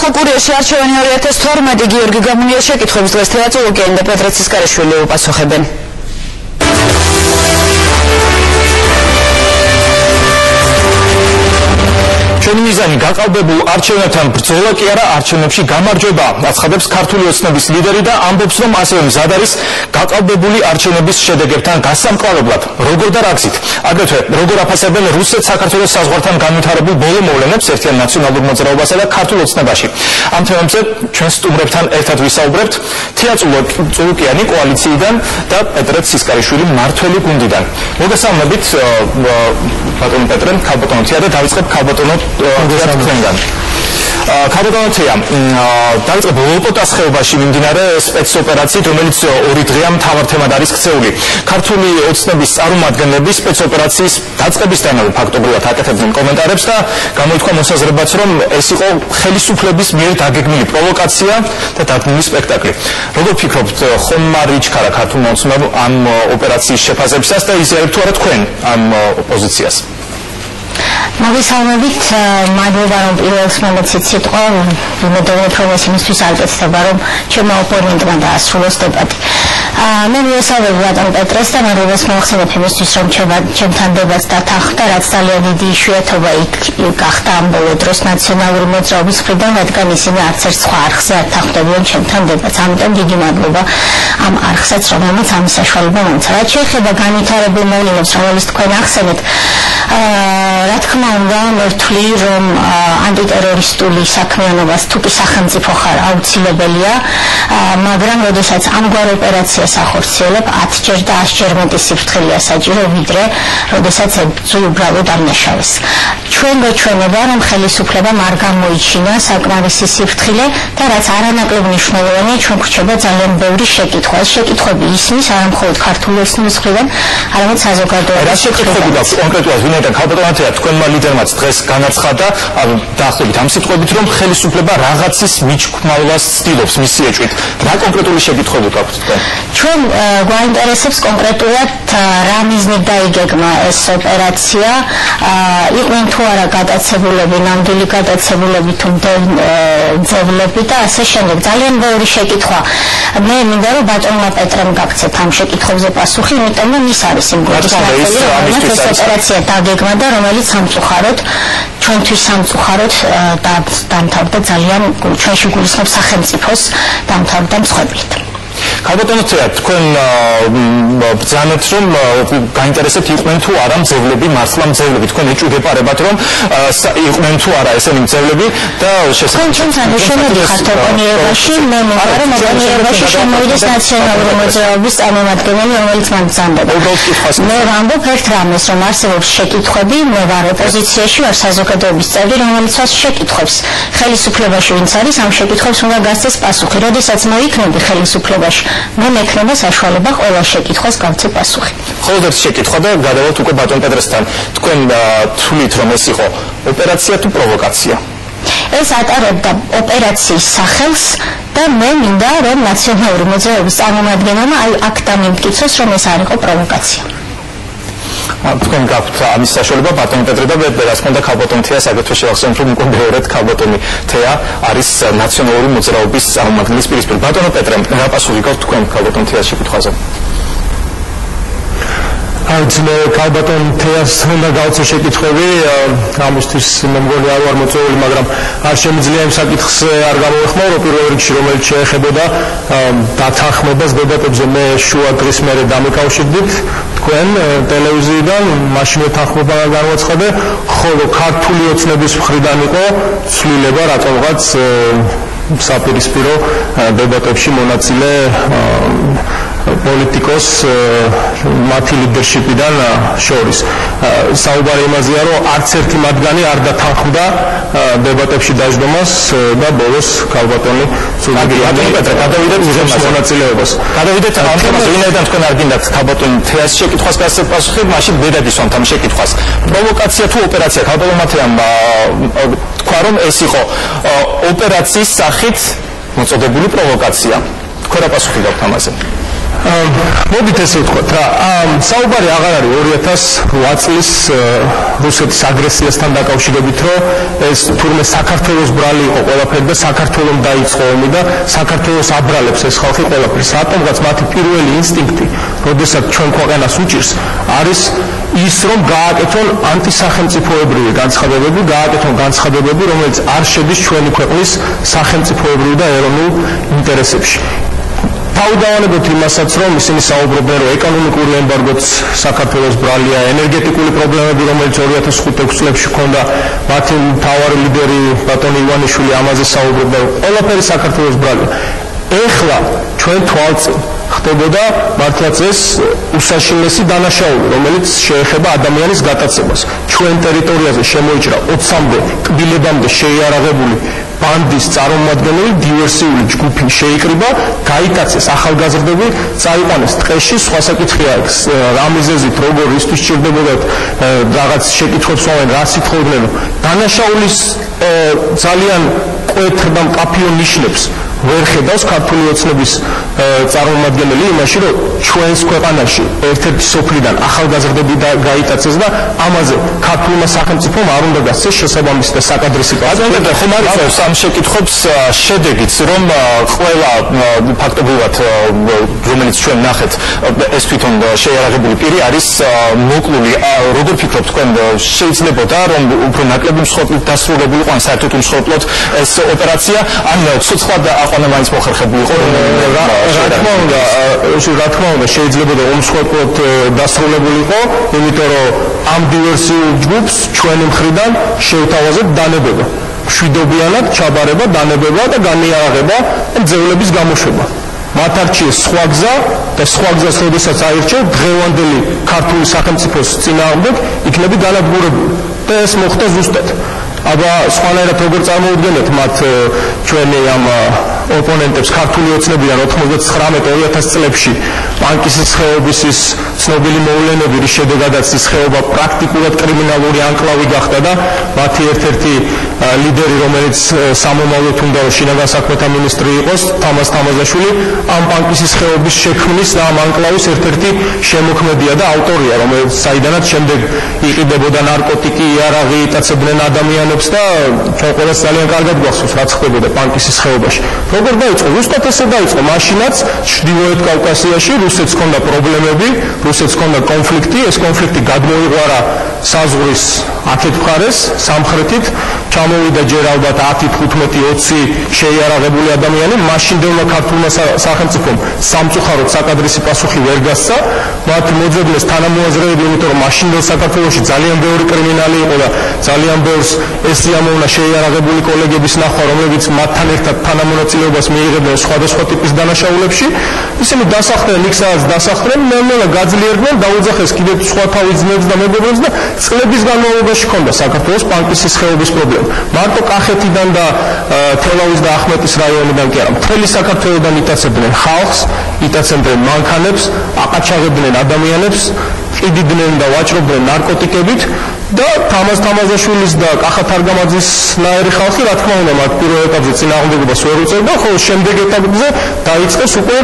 სამოქალაქო კურიერში არჩევანი 2012 გიორგი გამუნიას შეკითხვების დღეს თეატრი ლუკიანი და პეტრე ცისკარაშვილი უპასუხებენ. ჩვენი მიზანი გაყალბებულ არჩევნებთან ბრძოლა კი არა, არჩევნებში გამარჯვება, აცხადებს ქართული ოცნების ლიდერი და ამბობს, რომ ასევე მზად არის გაყალბებული არჩევნების შედეგებთან გასამკლავებლად. როგორ და რა გზით? აგრეთვე როგორ აფასებენ რუსეთ-საქართველოს საზღვართან განვითარებულ ბოლო მოვლენებს ერთიან ნაციონალურ მოძრაობასა და ქართულ ოცნებაში. ამ თემებზე ჩვენ სტუმრებთან ერთად ვისაუბრებთ თეა წულუკიანი კოალიციიდან და პეტრე ცისკარაშვილი მართველი გუნდიდან. მოგესალმებით ბატონო პეტრე, ქალბატონო თეა და დავიწყებ ქალბატონო თქვენგან. ქალბატონო თეა, დავიწყებ ლოპოტას ხეობაში მიმდინარე სპეცოპერაციით, რომელიც 2 დღეა მთავარ თემად არის ქცეული. ქართული ოცნების წარმომადგენლები სპეცოპერაციის დაწყებისთანავე ფაქტობრივად აკეთებდნენ კომენტარებს და გამოითქვა მოსაზრებაც, რომ ეს იყო ხელისუფლების მიერ დაგეგმილი პროვოკაცია და დადგმული სპექტაკლი. როგორ ფიქრობთ, ხომ არ იჩქარა ქართულმა ოცნებამ ამ ოპერაციის შეფასებისას და იზიარებთ თუ არა თქვენ ამ პოზიციას? მოგესალმებით, მადლობა რომ პირველს მომეცით სიტყვა, ვიმედოვნებ რომ ეს იმისთვის არწესდება, რომ ჩემმა ოპონენტმა დაასრულოს დებატი. მე მივესალმებ ბატონ პეტრეს და მადლობას მოახსენებ იმისთვის, რომ ჩემთან დებატს დათანხმდა, რაც ძალიან დიდი იშვიათობა გახდა ამ ბოლო დროს ნაციონალური მოძრაობის მხრიდან, რადგან ისინი არც ერთ სხვა არხზე არ თანხმდებიან ჩემთან დებატს. ამიტომ დიდი მადლობა ამ არხსაც, რომელმაც ამის საშუალება მომცა. რაც შეეხება განვითარებულ მოვლენებს, რომელიც თქვენ ახსენეთ, რა თქმა უნდა, მე ვთვლი, რომ ანტიტერორისტული საქმიანობას თუ კი სახელმწიფო ხარ აუცილებელია, მაგრამ როდესაც ამგვარ ოპერაციას ახორციელებ, 10-ჯერ და 100-ჯერ მეტი სიფრთხილეა საჭირო, ვიდრე როდესაც ებრძვი უბრალოდ ამნაშავეს. ჩვენ გვეჩვენება, რომ ხელისუფლებამ არ გამოიჩინა საკმარისი სიფრთხილე და რაც არანაკლებ მნიშვნელოვანია, ჩვენ გვრჩება ძალიან ბევრი შეკითხვა. ეს შეკითხვები ისმის არა მხოლოდ ქართული ოცნების მხრიდან, არამედ საზოგადოების. რა შეკითხვები გაქვს კონკრეტულად ვინაიდან ქალბატონო თეა თქვენმა ლიდერმაც დღეს განაცხადა დაახლოებით ამ სიტყვებით, რომ ხელისუფლება რაღაცის მიჩქმალვას ცდილობს მისი ეჭვით. რა კონკრეტული შეკითხვები გაქვთ თქვენ? ჩვენ გვაინტერესებს კონკრეტულად რა მიზნით დაიგეგმა ეს ოპერაცია, იყვნენ თუ არა გადაცებულები, ნამდვილი გადაცებულები თუ მძევლები და ასე შემდეგ. ძალიან ბევრი შეკითხვა. მე მინდა რომ ბატონმა პეტრემ გაქცეთ ამ შეკითხვებზე პასუხი, იმიტომ რომ ის არის იმ გუნდის ნაწილი, რომელიც ეს ოპერაცია დაგეგმა და რომელიც სამწუხაროდ ჩვენთვის სამწუხაროდ დამთავრდა ძალიან ჩვენში გულისხმობს სახელმწიფოს დამთავრდა მსხვერპლით. ქალბატონო თეა, თქვენ ბრძანეთ, რომ გაინტერესებთ იყვნენ თუ არა მძევლები, მართლა მძევლები, თქვენ ეჭვგეპარებათ, რომ იყვნენ თუ არა ესენი მძევლები და ჩვენთან შემოდიხართ ოპონირებაში, მე მინდა რომ ოპონირებაში შემოვიდეს ნაციონალური მოძრაობის წარმომადგენელი, რომელიც მან ბრძანდება. მე ვამბობ ერთ რამეს, რომ არსებობს შეკითხვები, მე ვარ ოპოზიციაში, ვარ საზოგადოების წევრი, რომელიც შეკითხვებს ხელისუფლებაში ვინც არის, ამ შეკითხვებს უნდა გასცეს პასუხი. როდესაც მოიქნები ხელისუფლებაში, მე მექნება საშუალება ყველა შეკითხვას გავცე პასუხი. მხოლოდ ერთ შეკითხვა და გადავალთ უკვე ბატონ პეტრესთან. თქვენ თვლით, რომ ეს იყო ოპერაცია თუ პროვოკაცია? ეს ატარებდა ოპერაციის სახელს და მე მინდა რომ ნაციონალური მოძრაობის წარმომადგენელმა აქ დამიმტკიცოს, რომ ეს არ იყო პროვოკაცია. თქვენ გაქვთ ამის საშუალება ბატონ პეტრე და რას მქონდა ქალბატონ თეას აგრეთვე შევახსენოთ, რომ უკვე მეორედ ქალბატონი თეა არის ნაციონალური მოძრაობის წარმომადგენლის პირისპირ. ბატონო პეტრე, რა პასუხი გაქვთ თქვენ ქალბატონ თეას შეკითხვაზე? ქალბატონ თეას უნდა გავცე შეკითხვები, ამისთვის მე მგონი არ ვარ მოწვეული, მაგრამ არ შემიძლია იმ საკითხს არ გამოვეხმაურო პირველ რიგში, რომელიც შეეხებოდა დათანხმებას დებატებზე. მე შუა დღის მერე დამეკავშირდით თქვენ ტელევიზიიდან, მაშინვე თანხმობა განვაცხადე, ხოლო ქართული ოცნების მხრიდან იყო ცვლილება რატომღაც საპირისპირო დებატებში მონაწილე პოლიტიკოს მათი ლიდერშიპიდან შორის. საუბარი იმაზეა, რომ არც ერთი მათგანი არ დათანხმდა დებატებში დაждომას და ბოლოს ქალბატონი გადავიდეთ მონაწილეობას. გადავიდეთ ამ თემაზე, ვინაიდან თქვენ არ გინდათ ქალბატონი თეას შეკითხვას გასცეთ პასუხი, მაშინ ბედად ისვამთ ამ შეკითხვას. პროვოკაცია თუ ოპერაცია? ქალბატონმა თეამ თქვა, რომ ეს იყო ოპერაციის სახით მოწოდებული პროვოკაცია. თქვენ რა პასუხი გაქვთ ამაზე? მოდით ესე ვთქვათ რა, საუბარი აღარ არის 2008 წლის რუსეთის აგრესიასთან დაკავშირებით, რომ ეს თურმე საქართველოს ბრალი იყო ყველაფერი და საქართველოს დაიწყო ომი და საქართველოს აბრალებს ეს ხალხი ყველაფერს. რატომღაც მათი პირველი ინსტინქტი, როდესაც ჩვენ ქვეყანას უჭირს, არის ის, რომ გააკეთონ ანტისახელმწიფოებრივი განცხადებები, გააკეთონ განცხადებები, რომელიც არ შედის ჩვენი ქვეყნის სახელმწიფოებრივ და ეროვნულ ინტერესებში. თავდავანებოთ იმასაც, რომ ისინი საუბრობენ, რომ ეკონომიკური ემბარგოც საქართველოს ბრალია, ენერგეტიკული პრობლემები, რომელიც 2005-6 წლებში ჰქონდა, მათი მთავარი ლიდერი ბატონი ივანიშვილი ამაზე საუბრობდა, ყველაფერი საქართველოს ბრალია. ეხლა ჩვენ თვალწინ ხდებოდა მართლაც ეს უსაშინლესი დანაშაული, რომელიც შეეხება ადამიანის გატაცებას. ჩვენ ტერიტორიაზე შემოიჭრა 20-მდე კბილებამდე შეიარაღებული ბანდის წარმომადგენელი დივერსიული ჯგუფი შეიკრიბა, გაიტაცეს ახალგაზრდები, წაიყვანეს ტყეში, სხვა საკითხია რა მიზეზით, როგორ ისთვის სჭირდებოდათ რაღაც შეკითხვებს ვამენ, რა სიტყვებდნენ. დანაშაულის ძალიან კვეთრ და მკაფიო ნიშნებს ვერ ხედავს ქართული ოცნების წარმომადგენელი იმაში, რომ ჩვენს ქვეყანაში ერთ-ერთი სოფლიდან ახალგაზრდები გაიტაცეს და ამაზე ქართულმა სახელმწიფომ არ უნდა გასცეს შესაბამისი და საკადრისი პასუხი. ხომ არ იცავს ამ შეკითხვებს შედეგიც, რომ ყველა ფაქტობრივად რომელიც ჩვენ ნახეთ, ეს თვითონ შეიარაღებული პირი არის მოკლული. როგორ ფიქრობთ თქვენ, შეიძლებოდა რომ უფრო ნაკლები მსხვერპლით დასრულებულიყო, ან საერთოდ მსხვერპლად ეს ოპერაცია, ან ცოცხლად აყვანა მაინც მოხერხებულიყო? რა თქმა უნდა, შეიძლება და უმსხვერპლად დასრულებულიყო, იმიტომ რომ ამ დივერსიულ ჯგუფს ჩვენი მხრიდან შევთავაზეთ დანებება. მშვიდობიანად ჩაბარება, დანებება და განიარაღება ძევლების გამოშვება. მათ არჩიეს სხვა გზა და სხვა გზას როდესაც აირჩევ, დღევანდელი ქართული სახელმწიფოს წინააღმდეგ იქნება განადგურებული და ეს მოხდა ზუსტად. აბა სხვანაირად როგორ წარმოუდგენთ მათ ჩვენი ამ ოპონენტებს ქართული ოცნებიდან 99-2000 წლებში პანკისის ხეობის ის ცნობილი მოვლენები, რის შედეგადაც ის ხეობა პრაქტიკულად კრიმინალური ანკლავი გახდა და მათი ერთ-ერთი ლიდერი, რომელიც სამომავლოდ უნდა შინაგან საქმეთა მინისტრი იყოს, თამაზ თამაზაშვილი, ამ პანკისის ხეობის შექმნის და ამ ანკლავის ერთ-ერთი შემოქმედია და ავტორია, რომელიც საიდანაც შემდეგ იყიდებოდა ნარკოტიკი, იარაღი, იტაცებდნენ ადამიანებს და ჩვენ ყველას ძალიან კარგად გვახსოვს, რაც ხდებოდა პანკისის ხეობაში. როგორ დაიწყო? ზუსტად ესე დაიწყო. მაშინაც ჩრდილოეთ კავკასიაში რუსეთს ჰქონდა პრობლემები, რუსეთს ჰქონდა კონფლიქტი, ეს კონფლიქტი გადმოიღვარა საზღვრის აქეთ მხარეს, სამხრეთით, ჩამოვიდა ჯერ ალბათ 10, 15, 20 შეიარაღებული ადამიანი, მაშინდელმა ქართულმა სახელმწიფომ სამწუხაროდ საკადრისი პასუხი ვერ გასცა, მათ მოძებნეს თანამოაზრეები, იმიტომ რომ მაშინდელ საქართველოში ძალიან ბევრი კრიმინალი იყო და ძალიან ბევრს ეს სიამოვნა შეიარაღებული კოლეგების ნახვა, რომლებიც მათთან ერთად თანამონაწილეობას მიიღებდნენ სხვადასხვა ტიპის დანაშაულებში, ისინი დასახლდნენ იქ, სადაც დასახლდნენ, ნელ-ნელა გაძლიერდნენ, დაუძახეს კიდევ სხვა თავის ძმებს და მეგობრებს და წლების განმავლობაში ჰქონდა საქართველოს პანკისის ხეობის პრობლემა. მარტო კახეთიდან და თელავის და ახმეტის რაიონიდან კი არა, მთელი საქართველოდან იტაცებდნენ ხალხს, იტაცებდნენ მანქანებს, აყაჩაღებდნენ ადამიანებს, ყიდიდნენ და ვაჭრობდნენ ნარკოტიკებით და თამაზ თამაზაშვილის და კახა თარგამაძის ნაირი ხალხი, რა თქმა უნდა, მათ პირველ ეტაპზე წინააღმდეგობას ვერ უწევდა, ხოლო შემდეგ ეტაპზე დაიწყეს უკვე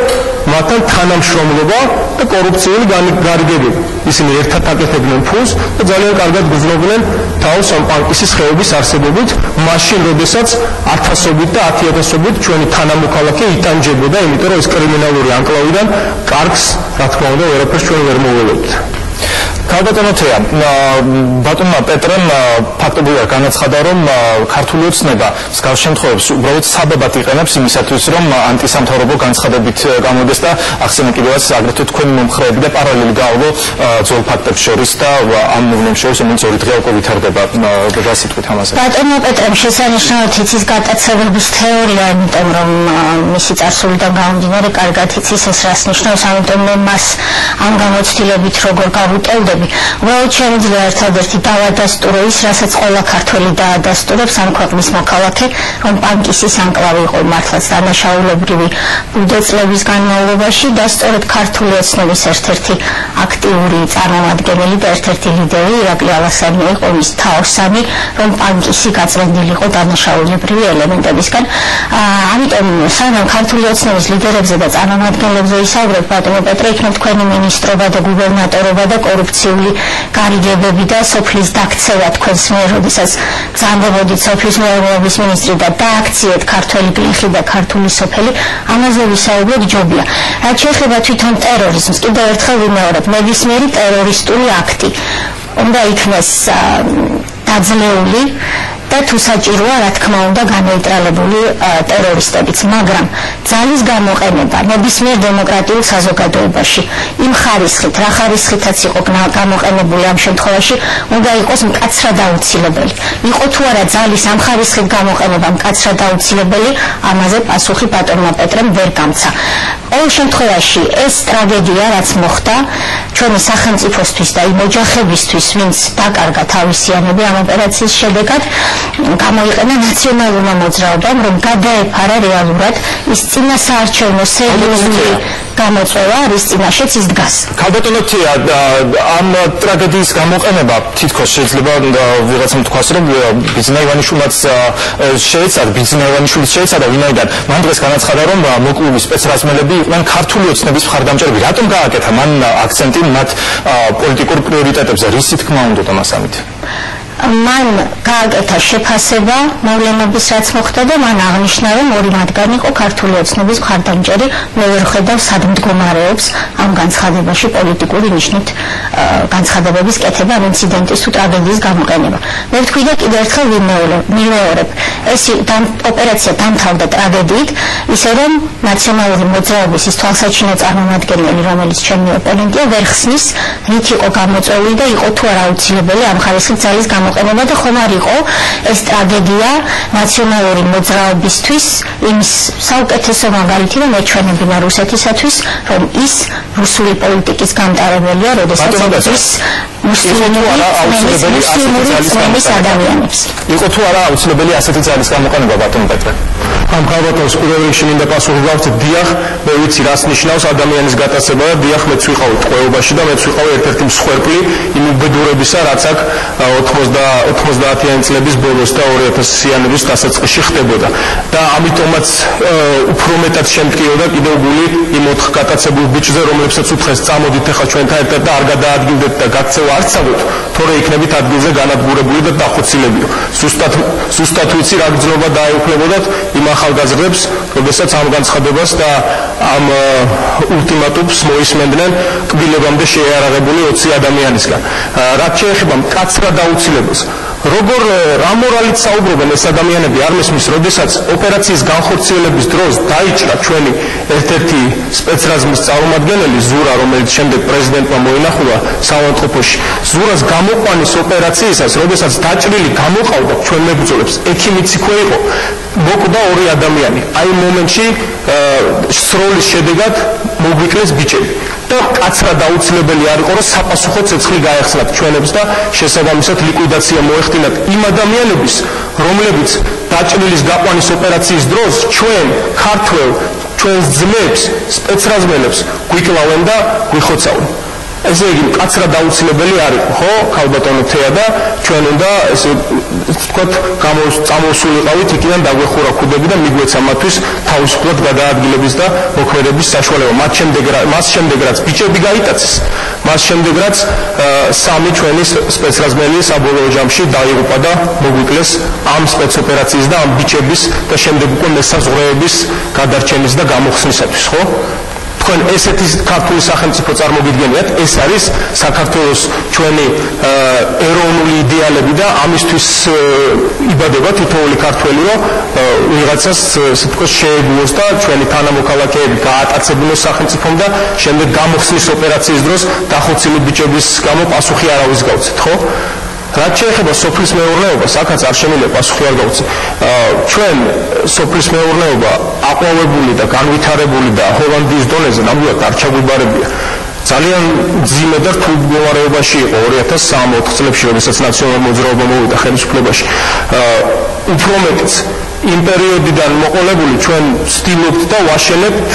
მათთან თანამშრომლობა და კორუფციული გარიგებები. ისინი ერთად აკეთებდნენ ფულს და ძალიან კარგად გრძნობდნენ თავს ამ პანკისის ხეობის არსებობით, მაშინ, როდესაც ათასობით და 10,000-ობით ჩვენი თანამოქალაქე იტანჯებოდა, იმიტომ რომ ეს კრიმინალური ანკლავიდან კარგს, რა თქმა უნდა, ვერაფერს ჩვენ ვერ მოველოდით. ქალბატონოთეა, ბატონმა პეტრემ ფაქტობრივად განაცხადა, რომ ქართული ოცნება მსგავს შემთხვევებში უბრალოდ საბაბად იყენებს იმისათვის, რომ ანტისამთავრობო განცხადებით გამოდეს და ახსენე კიდევაც აგრეთვე თქვენი მომხრეები და პარალელი გაავლო ძველ ფაქტებს შორის და ამ მოვლენებს შორის, რომელიც ორი დღე უკვე ვითარდება. რა სიტყვით ამაზე? ბატონმა პეტრემ შესანიშნავად იცის გატაცებების თეორია, იმიტომ რომ მისი წარსულიდან გამომდინარე კარგად იცის ეს რას ნიშნავს, ამიტომ მე მას ამ გამოცდილებით როგორ გავუტოლდები მიზნები. უბრალოდ შემიძლია ერთადერთი დავადასტურო ის, რასაც ყველა ქართველი დაადასტურებს ამ ქვეყნის მოქალაქე, რომ პანკისის ანკლავი იყო მართლაც დანაშაულებრივი ბუდე წლების განმავლობაში და სწორედ ქართული ოცნების ერთ-ერთი აქტიური წარმომადგენელი და ერთ-ერთი ლიდერი ირაკლი ალასანი იყო ის თაოსანი, რომ პანკისი გაწმენდილიყო დანაშაულებრივი ელემენტებისგან. ამიტომ სანამ ქართული ოცნების ლიდერებზე და წარმომადგენლებზე ისაუბრებ, ბატონო პეტრე, იქნებ თქვენი მინისტრობა და გუბერნატორობა და კორუფციული გარიგებები და სოფლის დაქცევა თქვენს მიერ, როდესაც გზამდებოდით სოფლის მეურნეობის მინისტრი და დააქციეთ ქართველი გლეხი და ქართული სოფელი, ამაზე ვისაუბროთ ჯობია. რაც შეეხება თვითონ ტერორიზმს, კიდევ ერთხელ ვიმეორებ, ნებისმიერი ტერორისტული აქტი უნდა იქნეს დაძლეული და თუ საჭიროა, რა თქმა უნდა, განეიტრალებული ტერორისტებიც, მაგრამ ძალის გამოყენება ნებისმიერ დემოკრატიულ საზოგადოებაში იმ ხარისხით, რა ხარისხითაც იყო გამოყენებული ამ შემთხვევაში, უნდა იყოს მკაცრად აუცილებელი. იყო თუ არა ძალის ამ ხარისხით გამოყენება მკაცრად აუცილებელი, ამაზე პასუხი ბატონმა პეტრემ ვერ გამცა. ყოველ შემთხვევაში ეს ტრაგედია, რაც მოხდა ჩვენი სახელმწიფოსთვის და იმ ოჯახებისთვის, ვინც დაკარგა თავისიანები ამ ოპერაციის შედეგად, გამოიყენა ნაციონალურმა მოძრაობამ, რომ გადაეფარა რეალურად ის წინასაარჩევნო სერიოზული გამოწვევა, რის წინაშეც ის დგას. ქალბატონო თია, ამ ტრაგედიის გამოყენება თითქოს შეიძლება ვიღაცამ თქვას, რომ ბიძინა ივანიშვილიც შეეცადა, ბიძინა ივანიშვილიც შეეცადა, ვინაიდან მან დღეს განაცხადა, რომ მოკლული სპეცრაზმელები იყვნენ ქართული ოცნების მხარდამჭერები. რატომ გააკეთა მან აქცენტი მათ პოლიტიკურ პრიორიტეტებზე? რისი თქმა უნდა მას ამით? მან გააკეთა შეფასება მოვლენების, რაც მოხდა და მან აღნიშნა, რომ ორი მათგანი იყო ქართული ოცნების მხარდამჭერი. მე ვერ ხედავ სად მდგომარეობს ამ განცხადებაში პოლიტიკური ნიშნით განცხადებების კეთება ამ ინციდენტის თუ ტრაგედიის გამოყენება. მე ვთქვი და კიდევ ერთხელ ვიმეორებ, ეს ოპერაცია დამთავრდა ტრაგედიით, ისე რომ ნაციონალური მოძრაობის ის თვალსაჩინო წარმომადგენელი, რომელიც ჩემი ოპონენტია, ვერ ხსნის, რით იყო გამოწვეული და იყო თუ არა აუცილებელი ამ ხარისხით ძალის გამოყენება და ხომ არ იყო ეს ტრაგედია ნაციონალური მოძრაობისთვის იმის საუკეთესო მაგალითი, რომ ეჩვენებინა რუსეთისათვის, რომ ის რუსული პოლიტიკის გამტარებელია, როდესაც ის მუსლიმური წმენის ადამიანებს. იყო თუ არა აუცილებელი ასეთი ძალის გამოყენება, ბატონო პეტრე? ამ ქალბატონს პირველ რიგში მინდა პასუხი გავცეთ, დიახ, მე ვიცი რას ნიშნავს ადამიანის გატაცება და დიახ, მეც ვიყავი ტყვეობაში და მეც ვიყავი ერთ-ერთი მსხვერპლი იმ უბედურებისა, რაც აქ 90-იანი წლების ბოლოს და 2000-იანების დასაწყისში ხდებოდა. და ამიტომაც უფრო მეტად შემტკიოდა კიდევ გული იმ 4 გატაცებულ ბიჭზე, რომლებსაც უთხრეს წამოდით ახლა ჩვენთან ერთად და არ გადაადგილდეთ და გაქცევა არ წავით, თორე იქნებით ადგილზე განადგურებული და დახოცილებიო. ზუსტად ვიცი რა გრძნობა დაეუფლებოდათ იმ ახალგაზრდებს, როდესაც ამ განცხადებას და ამ ულტიმატუმს მოისმენდნენ კბილებამდე შეიარაღებული 20 ადამიანისგან. რაც შეეხება მკაცრად აუცილებელს, როგორ რა მორალით საუბრობენ ეს ადამიანები არ მესმის, როდესაც ოპერაციის განხორციელების დროს დაიჭრა ჩვენი ერთ-ერთი სპეცრაზმის წარმომადგენელი ზურა, რომელიც შემდეგ პრეზიდენტმა მოინახულა საავადმყოფოში. ზურას გამოყვანის ოპერაციისას, როდესაც დაჭრილი გამოყავდა ჩვენ მებრძოლებს, ექიმიც იქვე იყო, მოკვდა 2 ადამიანი. აი მომენტში სროლის შედეგად მოგვიკლეს ბიჭები. და კაცრად აუცილებელი არ იყო, რომ საპასუხო ცეცხლი გაეხსნათ ჩვენებს და შესაბამისად ლიკვიდაცია მოეხდინათ იმ ადამიანების, რომლებიც დაჭრილის გაყვანის ოპერაციის დროს ჩვენ ქართველ ჩვენს ძმებს, სპეცრაზმელებს გვიკლავენ და გვიხოცავენ. ესე იგი, კაცრად აუცილებელი არ იყო, ხო, ქალბატონო თეა და ჩვენ უნდა ესე ვთქვათ, წამოსულიყავით იქიდან დაგვეხურა ქუდები და მიგვეცა მათთვის თავისუფლად გადაადგილების და მოქმედების საშუალება. მას შემდეგ რაც ბიჭები გაიტაცეს, მას შემდეგ რაც 3 ჩვენი სპეცრაზმელი საბოლოო ჯამში დაიღუპა და მოგვიკლეს ამ სპეცოპერაციის და ამ ბიჭების და შემდეგ უკვე მესაზღვრეების გადარჩენის და გამოხსნისათვის, ხო? თქვენ ესეთი ქართული სახელმწიფო წარმოგიდგენიათ, ეს არის საქართველოს ჩვენი ეროვნული იდეალები და ამისთვის იბადება თითოეული ქართველი, რომ ვიღაცას თქოს შეეგუოს და ჩვენი თანამოქალაქეები გაატაცებინოს სახელმწიფომ და შემდეგ გამოხსნის ოპერაციის დროს დახოცილი ბიჭების გამო პასუხი არავის გავცეთ, ხო? რაც შეეხება სოფლის მეურნეობას, აქაც არ შემიძლია პასუხი არ გავცე. ჩვენ სოფლის მეურნეობა აყვავებული და განვითარებული და ჰოლანდიის დონეზე ნამდვილად არ ჩაგვიბარებია. ძალიან მძიმე და რთულ მდგომარეობაში იყო 2003-4 წლებში, როდესაც ნაციონალურ მოძრაობა მოვიდა ხელისუფლებაში. უფრო მეტიც იმ პერიოდიდან მოყოლებული ჩვენ ვცდილობთ და ვაშენებთ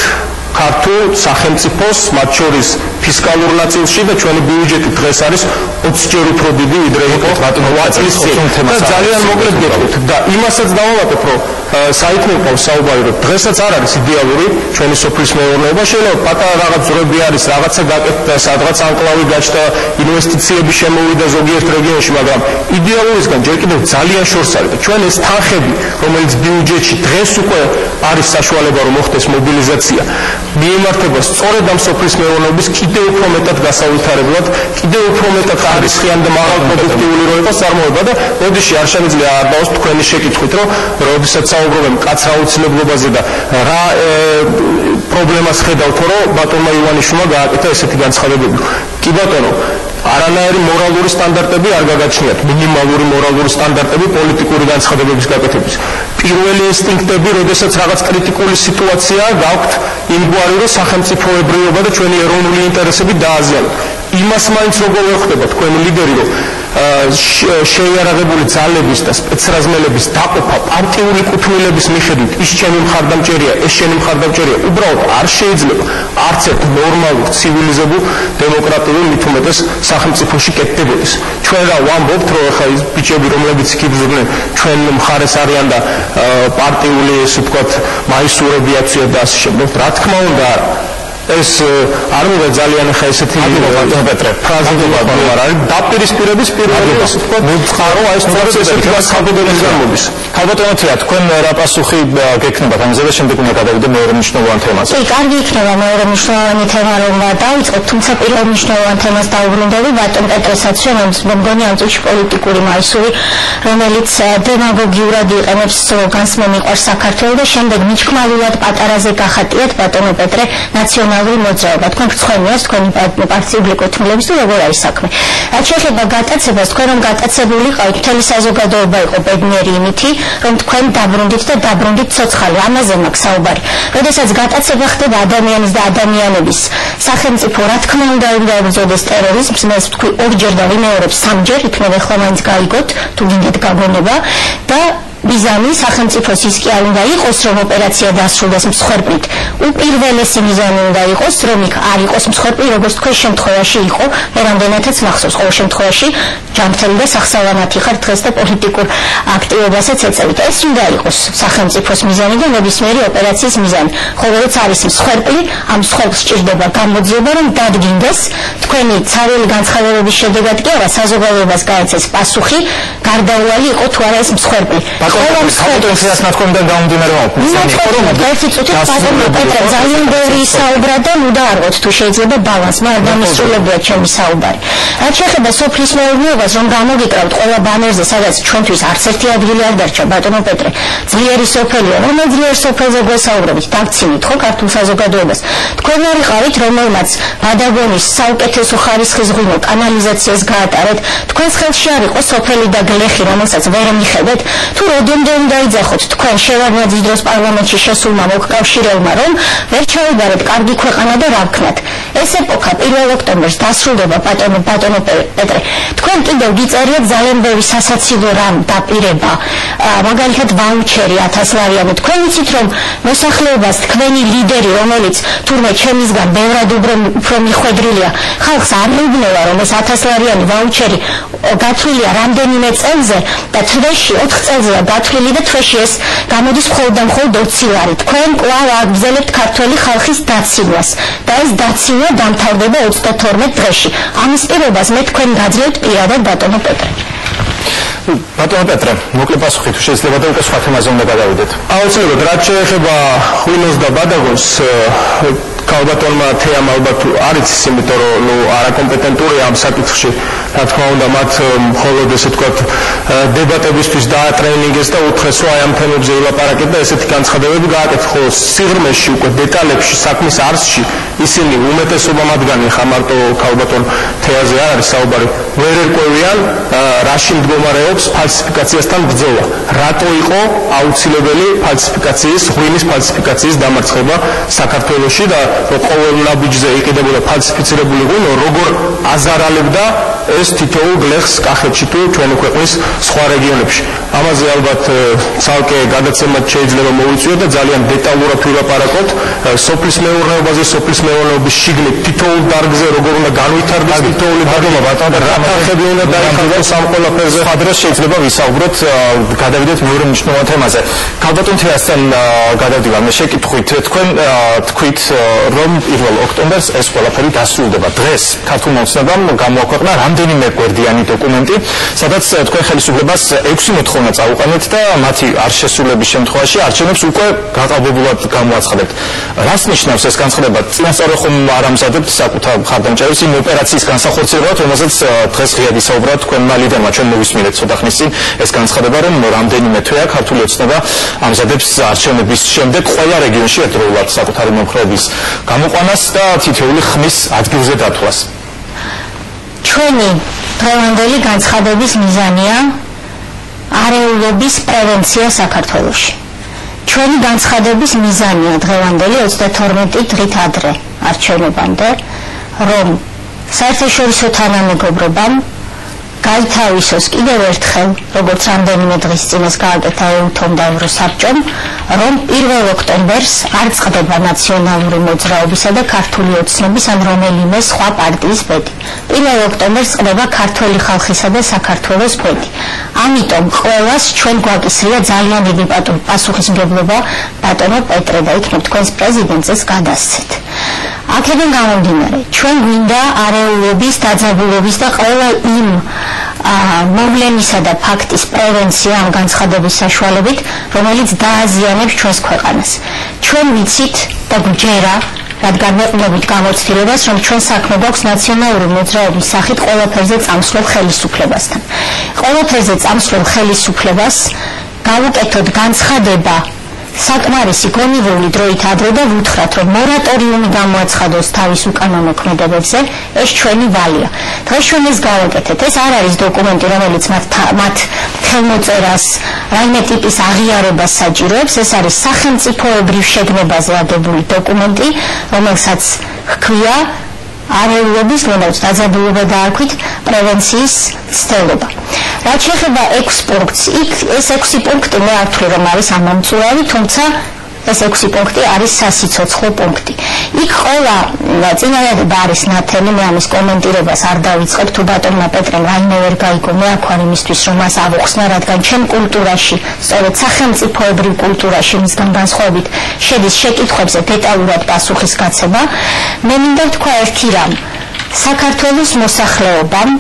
ქართულ სახელმწიფოს, მათ შორის ფისკალურ ნაწილში და ჩვენი ბიუჯეტი დღეს არის 20 ჯერ უფრო დიდი, ვიდრე იყო 8 წლის წინ. და ძალიან მოკლედ გეტყვით და იმასაც დავავატებ, რომ საერთოდ ყავს საუბარი, რომ დღესაც არ არის იდეალური ჩვენი სოფლის მეურნეობა, შეიძლება პატარა რაღაც ძროები არის, რაღაცა გაკეთდა, სადღაც ანკლავი გაჩნდა, ინვესტიციები შემოვიდა ზოგიერთ რეგიონში, მაგრამ იდეალურისგან ჯერ კიდევ ძალიან შორს არის და ჩვენ ეს თანხები, რომელიც ბიუჯეტში დღეს უკვე არის საშუალება, რომ მოხდეს მობილიზაცია, მიემართება სწორედ ამ სოფლის მეურნეობის კიდევ უფრო მეტად გასავითარებლად, კიდევ უფრო მეტად ხარისხიანი და მაღალპროდუქტიული რო იყოს წარმოება და ოდიში არ შემიძლია არ დავოს თქვენი შეკითხვით, რომ როდესაც საუბრობენ კაცრ აუცილებლობაზე და რა პრობლემას ხედავთ, რომ ბატონმა ივანიშვილმა გააკეთა ესეთი განცხადებები. კი ბატონო, არანაირი მორალური სტანდარტები არ გაგაჩნიათ, მინიმალური მორალური სტანდარტები პოლიტიკური განცხადებების გაკეთების. პირველი ინსტინქტები, როდესაც რაღაც კრიტიკული სიტუაცია გაქვთ, იმგვარი რომ სახელმწიფოებრიობა და ჩვენი ეროვნული ინტერესები დააზიანოთ. იმას მაინც როგორ ეხდება თქვენი ლიდერი, რომ შეიარაღებული ძალების და სპეცრაზმელების დაყოფა პარტიული კუთვნილების მიხედვით ის ჩემი მხარდამჭერია, ეს შენი მხარდამჭერია, უბრალოდ არ შეიძლება არც ერთ ნორმალურ, ცივილიზებულ, დემოკრატიულ მით უმეტეს სახელმწიფოში კეთდებოდეს. ჩვენ რა ვამბობთ, რომ ახლა ის ბიჭები, რომლებიც იქ იბრძოდნენ, ჩვენ მხარეს არიან და პარტიული, ესე ვთქვათ, მაისურები აწვია და ასე შემდეგ. რა თქმა უნდა, ეს არ უნდა ძალიან ხა ესეთი ფრაზები არ არის დაპირისპირების პირველი ასე ვთქვათ მოწყარო აი სწორედ ესეთი გასაგებია გამოდის. ქალბატონოთია, თქვენ რა პასუხი გექნებათ ამაზე და შემდეგ უნდა გადავიდე მეორე მნიშვნელოვან თემაზე. კი, კარგი იქნება მეორე მნიშვნელოვანი თემა რომ დავიწყოთ, თუმცა პირველ მნიშვნელოვან თემას დავუბრუნდები ბატონ პეტრესაც, რომელიც მგონი ამ წუთში პოლიტიკური მაისური, რომელიც დემაგოგიურად იყენებს სლოგანს მე მიყვარს საქართველო და შემდეგ მიჩქმალულად პატარაზე გახატიათ ბატონო პეტრე ნაციონალური მოძრაობა. თქვენ გწხვენიათ თქვენი პარტიული კუთვნილების თუ როგორ არის საქმე. რაც შეეხება გატაცებას, თქვენ რომ გატაცებულიყავით, მთელი საზოგადოება იყო ბედნიერი იმითი, რომ თქვენ დაბრუნდით და დაბრუნდით ცოცხალი. ამაზე მაქვს საუბარი. როდესაც გატაცება ხდება ადამიანის და ადამიანების სახელმწიფო, რა თქმა უნდა უნდა ებრძოდეს ტერორიზმს, მე ვთქვი ორჯერ და ვიმეორებ სამჯერ, იქნებ ახლა მაინც გაიგოთ, თუ გინდათ გაგონება და მიზანი სახელმწიფოს ის კი არ უნდა იყოს, რომ ოპერაცია დასრულდეს მსხვერპლით. უპირველესი მიზანი უნდა იყოს, რომ იქ არ იყოს მსხვერპლი, როგორც თქვენ შემთხვევაში იყო, მე რამდენადაც მახსოვს, ყოველ შემთხვევაში ჯანმრთელი და სახსავანათი ხარ დღეს და პოლიტიკურ აქტივობასაც ეწევით. ეს უნდა იყოს სახელმწიფოს მიზანი და ნებისმიერი ოპერაციის მიზანი. ხოლო როცა არის მსხვერპლი, ამ მსხვერპლს სჭირდება გამოძიება, რომ დადგინდეს თქვენი ცარიელი განცხადებების შედეგად კი არა, საზოგადოებას გაეცეს პასუხი, გარდაუვალი იყო თუ არა ეს მსხვერპლი. ქალბატონოთიას ნათქვამიდან გამომდინარე ერთი წუთით ბატონო პეტრე ძალიან ბევრი საუბრა და ნუ დაარღვოთ თუ შეიძლება ბალანსმა არ დამისრულებია ჩემი საუბარი. რაც შეეხება სოფლის მეურნეობას, რომ გამოგიკრავთ ყველა ბანერზე, სადაც ჩვენთვის არც ერთი ადგილი არ დარჩა ბატონო პეტრე, ძლიერი სოფელია, რომელ ძლიერ სოფელზე გვესაუბრებით, დაგცინით ხო ქართულ საზოგადოებას. თქვენ არიყავით, რომელმაც ბადაგონის საუკეთესო ხარისხის ღვინო კანალიზაციას გაატარეთ, თქვენს ხელში არ იყო სოფელი და გლეხი, რომელსაც ვერ მიხედეთ, თუ როდემდე უნდა იძახოთ თქვენ შევარდნაძის დროს პარლამენტში შესულმა მოკავშირეებმა, რომ ვერ ჩაუგარეთ კარგი ქვეყანა და რა ვქნათ. ეს ეპოქა 1 ოქტომბერს დასრულდება ბატონო პეტრე. თქვენ კიდევ გიწერიათ ძალიან ბევრი სასაცილო რამ დაპირება, მაგალითად ვაუჩერი 1000 ლარიანი. თქვენ იცით რომ მოსახლეობას თქვენი ლიდერი, რომელიც თურმე ჩემისგან ბევრად უფრო მიხვედრილია, ხალხს არ ეუბნება რომ ეს 1000 ლარიანი ვაუჩერი გათვლილია რამდენიმე წელზე და თვეში 4 წელზეა გათვლილი და თვეში ეს გამოდის მხოლოდ და მხოლოდ 20 ლარი. თქვენ კვლავ აგრძელებთ ქართველი ხალხის დაცინვას და ეს დაცინვა დამთავრდება 32 დღეში. ამის პირობას მე თქვენ გაძლევთ პირადად ბატონო პეტრე. ბატონო პეტრე, მოკლე პასუხი თუ შეიძლება და უკვე სხვა თემაზე უნდა გადავიდეთ. აუცილებლად, რაც შეეხება ღვინოს და ბადაგონს, ქალბატონმა თეამ ალბათ არ იცის, იმიტომ რომ არაკომპეტენტურია ამ საკითხში. რა თქმა უნდა, მათ მხოლოდ ესე ვთქვათ დებატებისთვის დაატრენინგეს და უთხრეს, რომ აი ამ თემებზე ილაპარაკეთ და ესეთი განცხადებები გააკეთეთ. ხოლო სიღრმეში უკვე დეტალებში, საქმის არსში ისინი უმეტესობა მათგანი ხა მარტო ქალბატონ თეაზე არ არის საუბარი, ვერ ერკვევიან რაში მდგომარეობს ფალსიფიკაციასთან ბრძოლა. რატო იყო აუცილებელი ფალსიფიკაციის, ღვინის ფალსიფიკაციის დამარცხება საქართველოში და რომ ყოველ ნაბიჯზე იყიდებოდა ფალსიფიცირებული ღვინო, როგორ აზარალებდა ეს თითოეულ გლეხს კახეთში თუ ჩვენი ქვეყნის სხვა რეგიონებში. ამაზე ალბათ ცალკე გადაცემად შეიძლება მოვიწვიოთ და ძალიან დეტალურად ვილაპარაკოთ სოფლის მეურნეობაზე, სოფლის მეურნეობის შიგნით თითოეულ დარგზე როგორ უნდა განვითარდეს თითოეული დარგი და რა თანხები უნდა დაიხარჯოს ამ ყველაფერზე. სხვა დროს შეიძლება ვისაუბროთ, გადავიდეთ მეორე მნიშვნელოვან თემაზე. ქალბატონ თეასთან გადავდივარ მე შეკითხვით, თქვენ თქვით რომ 1 ოქტომბერს ეს ყველაფერი დასრულდება. დღეს ქართულ მოცნებამ გამოაქვეყნა რამდენიმე გვერდიანი დოკუმენტი, სადაც თქვენ ხელისუფლებას 6 მოთხოვნა წაუყენეთ და მათი არ შესრულების შემთხვევაში არჩევნებს უკვე გაყალბებულად გამოაცხადებთ. რას ნიშნავს ეს განცხადება? წინასწარ ხომ არ ამზადებთ საკუთარ მხარდამჭერებს იმ ოპერაციის განსახორციელებლად, რომელსაც დღეს ღიად ისაუბრა თქვენმა ლიდერმა. ჩვენ მოვისმინეთ ცოტა ხნის წინ ეს განცხადება, რომ რამდენიმე თვეა ქართული ოცნება ამზადებს არჩევნების შემდეგ ყველა რეგიონში ერთდროულად საკუთარი მომხრეების გამოყვანას და თითოეული ხმის ადგილზე დათვლას. ჩვენი დღევანდელი განცხადების მიზანია არეულობის პრევენცია საქართველოში. ჩვენი განცხადების მიზანია დღევანდელი 32 დღით ადრე არჩევნებამდე, რომ საერთაშორისო თანამეგობრობამ გაითავისოს კიდევ ერთხელ, როგორც რამდენიმე დღის წინ ეს გააკეთა EU-თომ და ევროსაბჭომ, რომ 1 ოქტომბერს არ წყდება ნაციონალური მოძრაობისა და ქართული ოცნების ან რომელიმე სხვა პარტიის ბედი. 1 ოქტომბერს წყდება ქართველი ხალხისა და საქართველოს ბედი. ამიტომ ყველას ჩვენ გვაკისრია ძალიან დიდი პასუხისმგებლობა ბატონო პეტრე და იქნებ თქვენს პრეზიდენტს გადასცეთ. აქედან გამომდინარე, ჩვენ გვინდა არეულობის, დაძაბულობის და ყველა იმ მოვლენისა და ფაქტის პრევენცია ამ განცხადების საშუალებით, რომელიც დააზიანებს ჩვენს ქვეყანას. ჩვენ ვიცით და გვჯერა, რადგან მეყნობით გამოცდილებას, რომ ჩვენ საქმე გვაქვს ნაციონალური მოძრაობის სახით ყველაფერზე წამსვლელ ხელისუფლებასთან. ყველაფერზე წამსვლელ ხელისუფლებას გავუკეთოთ განცხადება საკმარისი გონივრული დროით ადრე და ვუთხრათ, რომ მორატორიუმი გამოაცხადოს თავის უკანონო ქმედებებზე, ეს ჩვენი ვალია. დღეს ჩვენ ეს გავაკეთეთ. ეს არ არის დოკუმენტი, რომელიც მათ ხელმოწერას, რაიმე ტიპის აღიარებას საჭიროებს, ეს არის სახელმწიფოებრივ შეგნებაზე აგებული დოკუმენტი, რომელსაც ჰქვია არეულობის, რომელიც დაძაბულობა დაარქვით, პრევენციის ცდელობა. რაც შეეხება 6 პუნქტს, ეს 6 პუნქტი მე არ ვთვლი, რომ არის ამომწურავი, თუმცა ეს 6 პუნქტი არის სასიცოცხლო პუნქტი. იქ ყველა წინადადება არის ნათელი, მე ამის კომენტირებას არ დავიწყებ, თუ ბატონმა პეტრემ რაიმე ვერ გაიგო, მე აქ ვარ იმისთვის, რომ მას ავუხსნა, რადგან ჩემ კულტურაში, სწორედ სახელმწიფოებრივ კულტურაში მისგან განსხვავებით შედის შეკითხვებზე დეტალურად პასუხის გაცემა. მე მინდა ვთქვა ერთი რამ. საქართველოს მოსახლეობამ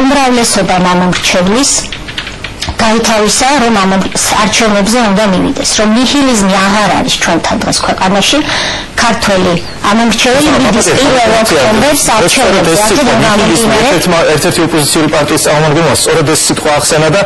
უმრავლესობამ ამომრჩევლის გაითავისა, რომ ამ არჩევნებზე უნდა მივიდეს, რომ ნიჰილიზმი აღარ არის ჩვენთან დღეს ქვეყანაში. ქართველი ამომრჩეველი მიდის 1 ოქტომბერს არჩევნებზე. ერთ-ერთი ოპოზიციური პარტიის წარმომადგენელმა სწორედ ეს სიტყვა ახსენა და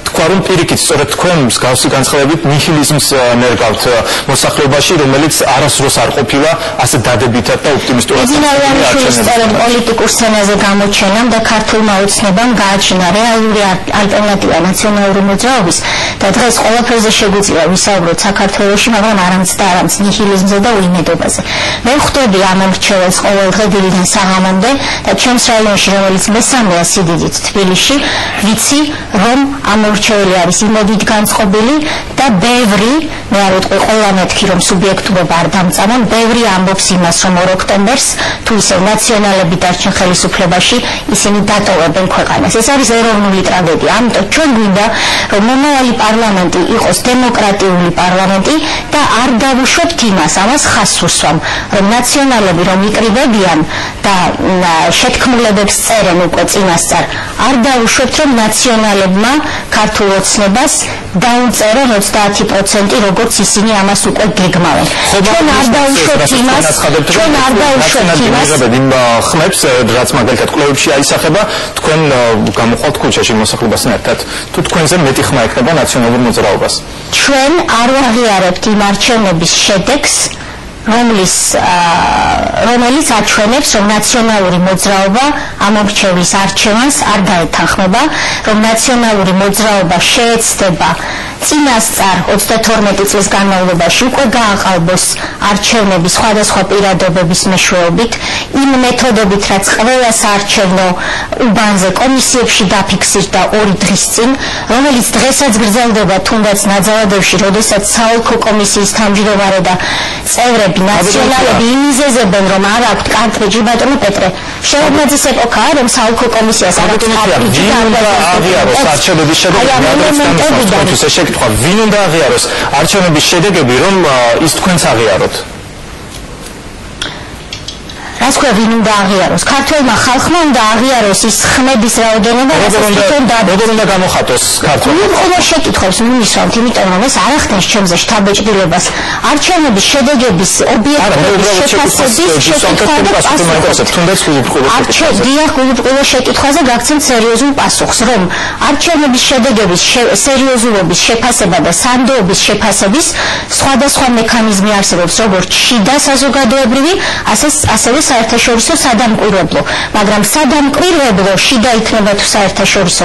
თქვა, რომ პირიქით სწორედ თქვენ მსგავსი განცხადებით ნიჰილიზმს ნერგავთ მოსახლეობაში, რომელიც არასდროს არ ყოფილა ასე დადებითად და ოპტიმისტურად. ძინავიანიშვილის სწორედ პოლიტიკურ სცენაზე გამოჩენამ და ქართულმა ოცნებამ გააჩინა რეალური ალტერნატივა ნაციონალური მოძრაობის და დღეს ყველაფერზე შეგვიძლია ვისაუბროთ საქართველოში, მაგრამ არამც და არამც ნიჰილიზმზე და უიმედობაზე. მე ხვდები ამომრჩეველს ყოველდღე დილიდან საღამომდე და ჩემს რაიონში, რომელიც მესამეა სიდიდით თბილისში, ვიცი, რომ ამომრჩეველი არის იმედით განწყობილი და ბევრი, მე არ ვიტყვი ყველა მეთქი, რომ სუბიექტურობა არ დამწამონ, ბევრი ამბობს იმას, რომ 2 ოქტომბერს თუ ისევ ნაციონალები დარჩენ ხელისუფლებაში, ისინი დატოვებენ ქვეყანას. ეს არის ეროვნული ტრაგედია. ამიტომ ჩვენ გვინდა, რომ მომავალი პარლამენტი იყოს დემოკრატიული პარლამენტი და არ დავუშვებთ იმას, ამას ხაზს ვუსვამ, რომ ნაციონალები რომ იკრიბებიან და შეთქმულებებს წერენ უკვე წინასწარ, არ დავუშვებთ, რომ ნაციონალებმა ქართულ ოცნებას დაუწერენ 30%, როგორც ისინი ამას უკვე გეგმავენ. ჩვენ არ დავუშვებთ იმას, ჩვენ არ დავუშვებთ იმას, იმ ხმებს, რაც მაგალითად კვლევებში აისახება, თქვენ გამოყავთ ქუჩაში მოსახლეობასთან ერთად, თუ თქვენზე მეტი ხმა ექნება ნაციონალურ მოძრაობას. ჩვენ არ ვაღიარებთ იმ არჩევნების შედეგს, რომელიც აჩვენებს, რომ ნაციონალური მოძრაობა ამომრჩევლის არჩევანს არ დაეთანხმება, რომ ნაციონალური მოძრაობა შეეცდება წინასწარ 32 წლის განმავლობაში უკვე გააყალბოს არჩევნები სხვადასხვა პირადობების მეშვეობით, იმ მეთოდებით, რაც ყველა საარჩევნო უბანზე კომისიებში დაფიქსირდა 2 დღის წინ, რომელიც დღესაც გრძელდება თუნდაც ნაძალადევში, როდესაც საოლქო კომისიის თავმჯდომარე და წევრები ნაციონალები იმიზეზებენ, რომ არ აქვთ კარტრიჯი. ბატონო პეტრე, შეუძლების ეპოქაა, რომ საოლქო კომისიას არ აქვს კარტრიჯი და აღიაროს არჩევნების შედეგები. ვინ უნდა აღიაროს არჩევნების შედეგები, რომ ის თქვენს აღიაროთ? რას ქვია ვინ უნდა აღიაროს? ქართველმა ხალხმა უნდა აღიაროს ის ხმების რაოდენობა, რასაც თვითონ როგორ უნდა გამოხატოს ქართველმა? ყველა შეკითხვებს მიისვამთ, იმიტომ რომ ეს არ ახდენს ჩემზე შთაბეჭდილებას. არჩევნების შედეგების ობიექტური შეფასების შეკითხვაზე გაგცემთ სერიოზულ პასუხს, რომ არჩევნების შედეგების სერიოზულობის შეფასება და სანდოობის შეფასების სხვადასხვა მექანიზმი არსებობს, როგორც შიდა საზოგადოებრივი, ასევე საერთაშორისო სადამკვირვებლო, მაგრამ სადამკვირვებლო შიდა იქნება თუ საერთაშორისო